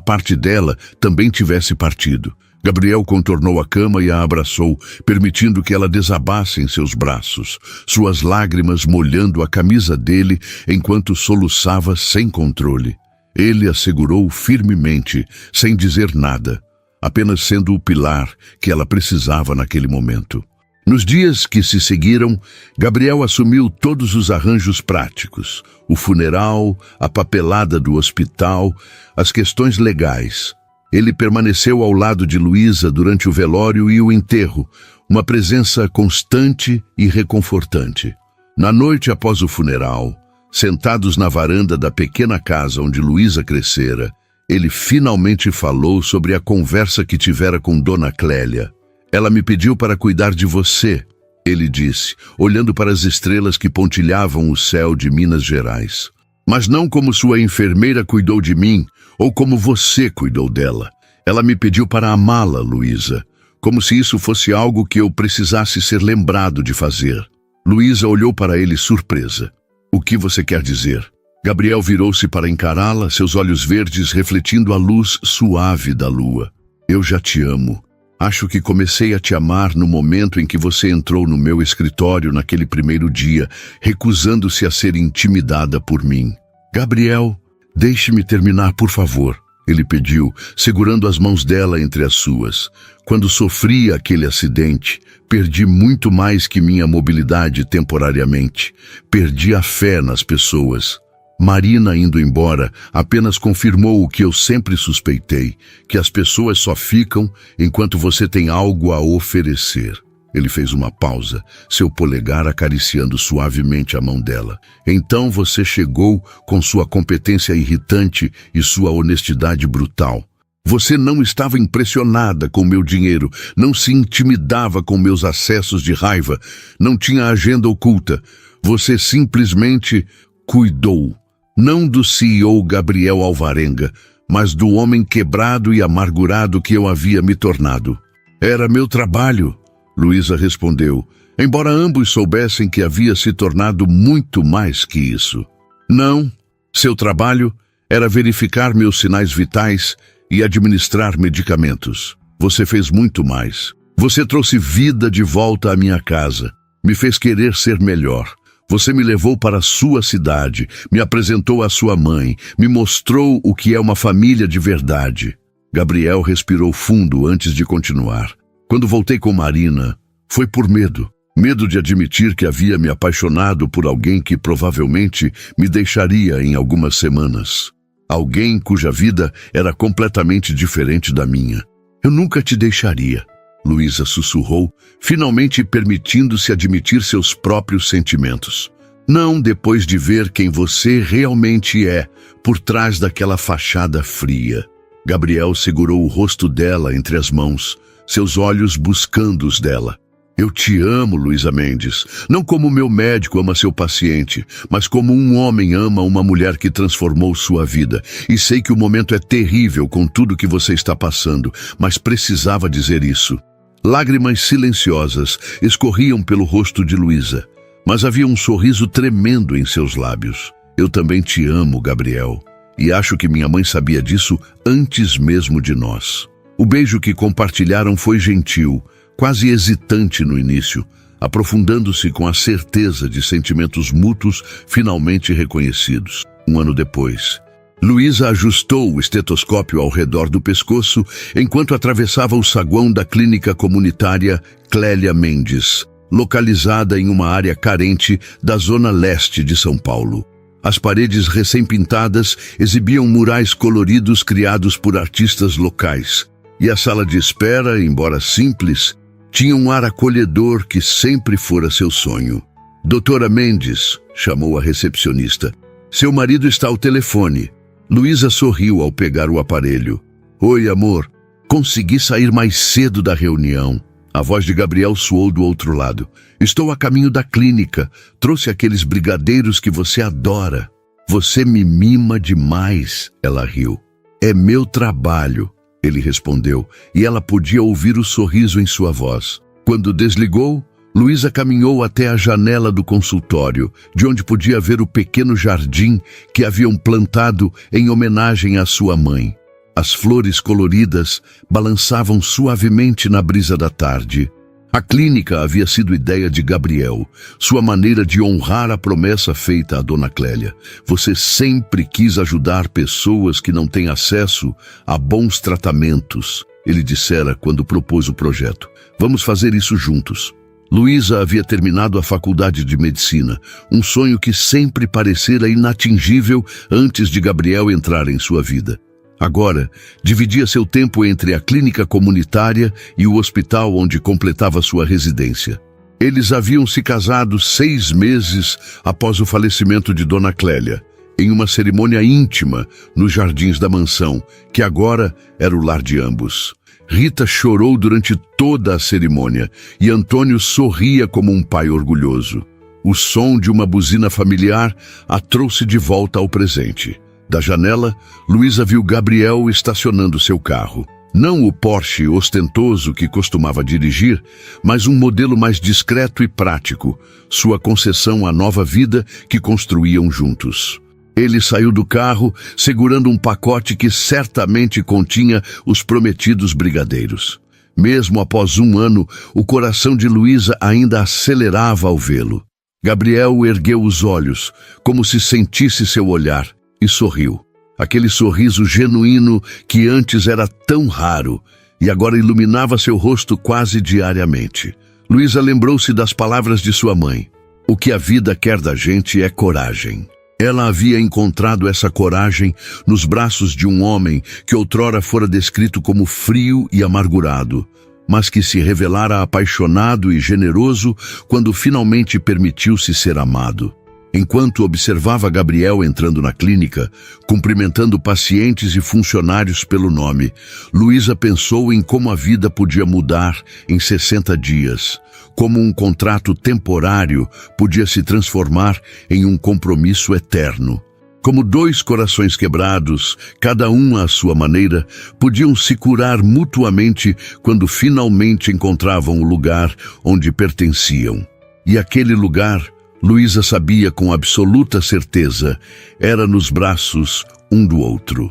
parte dela também tivesse partido. Gabriel contornou a cama e a abraçou, permitindo que ela desabasse em seus braços, suas lágrimas molhando a camisa dele enquanto soluçava sem controle. Ele a segurou firmemente, sem dizer nada, apenas sendo o pilar que ela precisava naquele momento. Nos dias que se seguiram, Gabriel assumiu todos os arranjos práticos, o funeral, a papelada do hospital, as questões legais. Ele permaneceu ao lado de Luísa durante o velório e o enterro, uma presença constante e reconfortante. Na noite após o funeral, Sentados na varanda da pequena casa onde Luísa crescera, ele finalmente falou sobre a conversa que tivera com Dona Clélia. Ela me pediu para cuidar de você, ele disse, olhando para as estrelas que pontilhavam o céu de Minas Gerais. Mas não como sua enfermeira cuidou de mim, ou como você cuidou dela. Ela me pediu para amá-la, Luísa, como se isso fosse algo que eu precisasse ser lembrado de fazer. Luísa olhou para ele surpresa. O que você quer dizer? Gabriel virou-se para encará-la, seus olhos verdes refletindo a luz suave da lua. Eu já te amo. Acho que comecei a te amar no momento em que você entrou no meu escritório naquele primeiro dia, recusando-se a ser intimidada por mim. Gabriel, deixe-me terminar, por favor, ele pediu, segurando as mãos dela entre as suas. Quando sofri aquele acidente, perdi muito mais que minha mobilidade temporariamente. Perdi a fé nas pessoas. Marina indo embora apenas confirmou o que eu sempre suspeitei, que as pessoas só ficam enquanto você tem algo a oferecer. Ele fez uma pausa, seu polegar acariciando suavemente a mão dela. Então você chegou com sua competência irritante e sua honestidade brutal. Você não estava impressionada com meu dinheiro, não se intimidava com meus acessos de raiva, não tinha agenda oculta. Você simplesmente cuidou. Não do CEO Gabriel Alvarenga, mas do homem quebrado e amargurado que eu havia me tornado. Era meu trabalho, Luísa respondeu, embora ambos soubessem que havia se tornado muito mais que isso. Não, seu trabalho era verificar meus sinais vitais e administrar medicamentos. Você fez muito mais. Você trouxe vida de volta à minha casa, me fez querer ser melhor. Você me levou para a sua cidade, me apresentou à sua mãe, me mostrou o que é uma família de verdade. Gabriel respirou fundo antes de continuar. Quando voltei com Marina, foi por medo. Medo de admitir que havia me apaixonado por alguém que provavelmente me deixaria em algumas semanas. Alguém cuja vida era completamente diferente da minha. Eu nunca te deixaria, Luísa sussurrou, finalmente permitindo-se admitir seus próprios sentimentos. Não depois de ver quem você realmente é, por trás daquela fachada fria. Gabriel segurou o rosto dela entre as mãos, seus olhos buscando os dela. Eu te amo, Luísa Mendes, não como meu médico ama seu paciente, mas como um homem ama uma mulher que transformou sua vida. E sei que o momento é terrível com tudo que você está passando, mas precisava dizer isso. Lágrimas silenciosas escorriam pelo rosto de Luísa, mas havia um sorriso tremendo em seus lábios. Eu também te amo, Gabriel, e acho que minha mãe sabia disso antes mesmo de nós. O beijo que compartilharam foi gentil, quase hesitante no início, aprofundando-se com a certeza de sentimentos mútuos finalmente reconhecidos. Um ano depois, Luísa ajustou o estetoscópio ao redor do pescoço enquanto atravessava o saguão da clínica comunitária Clélia Mendes, localizada em uma área carente da zona leste de São Paulo. As paredes recém-pintadas exibiam murais coloridos criados por artistas locais, e a sala de espera, embora simples, tinha um ar acolhedor que sempre fora seu sonho. Doutora Mendes, chamou a recepcionista. Seu marido está ao telefone. Luísa sorriu ao pegar o aparelho. Oi, amor. Consegui sair mais cedo da reunião. A voz de Gabriel soou do outro lado. Estou a caminho da clínica. Trouxe aqueles brigadeiros que você adora. Você me mima demais, ela riu. É meu trabalho, ele respondeu, e ela podia ouvir o sorriso em sua voz. Quando desligou, Luísa caminhou até a janela do consultório, de onde podia ver o pequeno jardim que haviam plantado em homenagem à sua mãe. As flores coloridas balançavam suavemente na brisa da tarde. A clínica havia sido ideia de Gabriel, sua maneira de honrar a promessa feita à Dona Clélia. Você sempre quis ajudar pessoas que não têm acesso a bons tratamentos, ele dissera quando propôs o projeto. Vamos fazer isso juntos. Luísa havia terminado a faculdade de medicina, um sonho que sempre parecera inatingível antes de Gabriel entrar em sua vida. Agora, dividia seu tempo entre a clínica comunitária e o hospital onde completava sua residência. Eles haviam se casado 6 meses após o falecimento de Dona Clélia, em uma cerimônia íntima nos jardins da mansão, que agora era o lar de ambos. Rita chorou durante toda a cerimônia e Antônio sorria como um pai orgulhoso. O som de uma buzina familiar a trouxe de volta ao presente. Da janela, Luísa viu Gabriel estacionando seu carro. Não o Porsche ostentoso que costumava dirigir, mas um modelo mais discreto e prático, sua concessão à nova vida que construíam juntos. Ele saiu do carro segurando um pacote que certamente continha os prometidos brigadeiros. Mesmo após 1 ano, o coração de Luísa ainda acelerava ao vê-lo. Gabriel ergueu os olhos, como se sentisse seu olhar, e sorriu. Aquele sorriso genuíno que antes era tão raro e agora iluminava seu rosto quase diariamente. Luísa lembrou-se das palavras de sua mãe. O que a vida quer da gente é coragem. Ela havia encontrado essa coragem nos braços de um homem que outrora fora descrito como frio e amargurado, mas que se revelara apaixonado e generoso quando finalmente permitiu-se ser amado. Enquanto observava Gabriel entrando na clínica, cumprimentando pacientes e funcionários pelo nome, Luísa pensou em como a vida podia mudar em 60 dias, como um contrato temporário podia se transformar em um compromisso eterno. Como 2 corações quebrados, cada um à sua maneira, podiam se curar mutuamente quando finalmente encontravam o lugar onde pertenciam. E aquele lugar, Luísa sabia com absoluta certeza, era nos braços um do outro.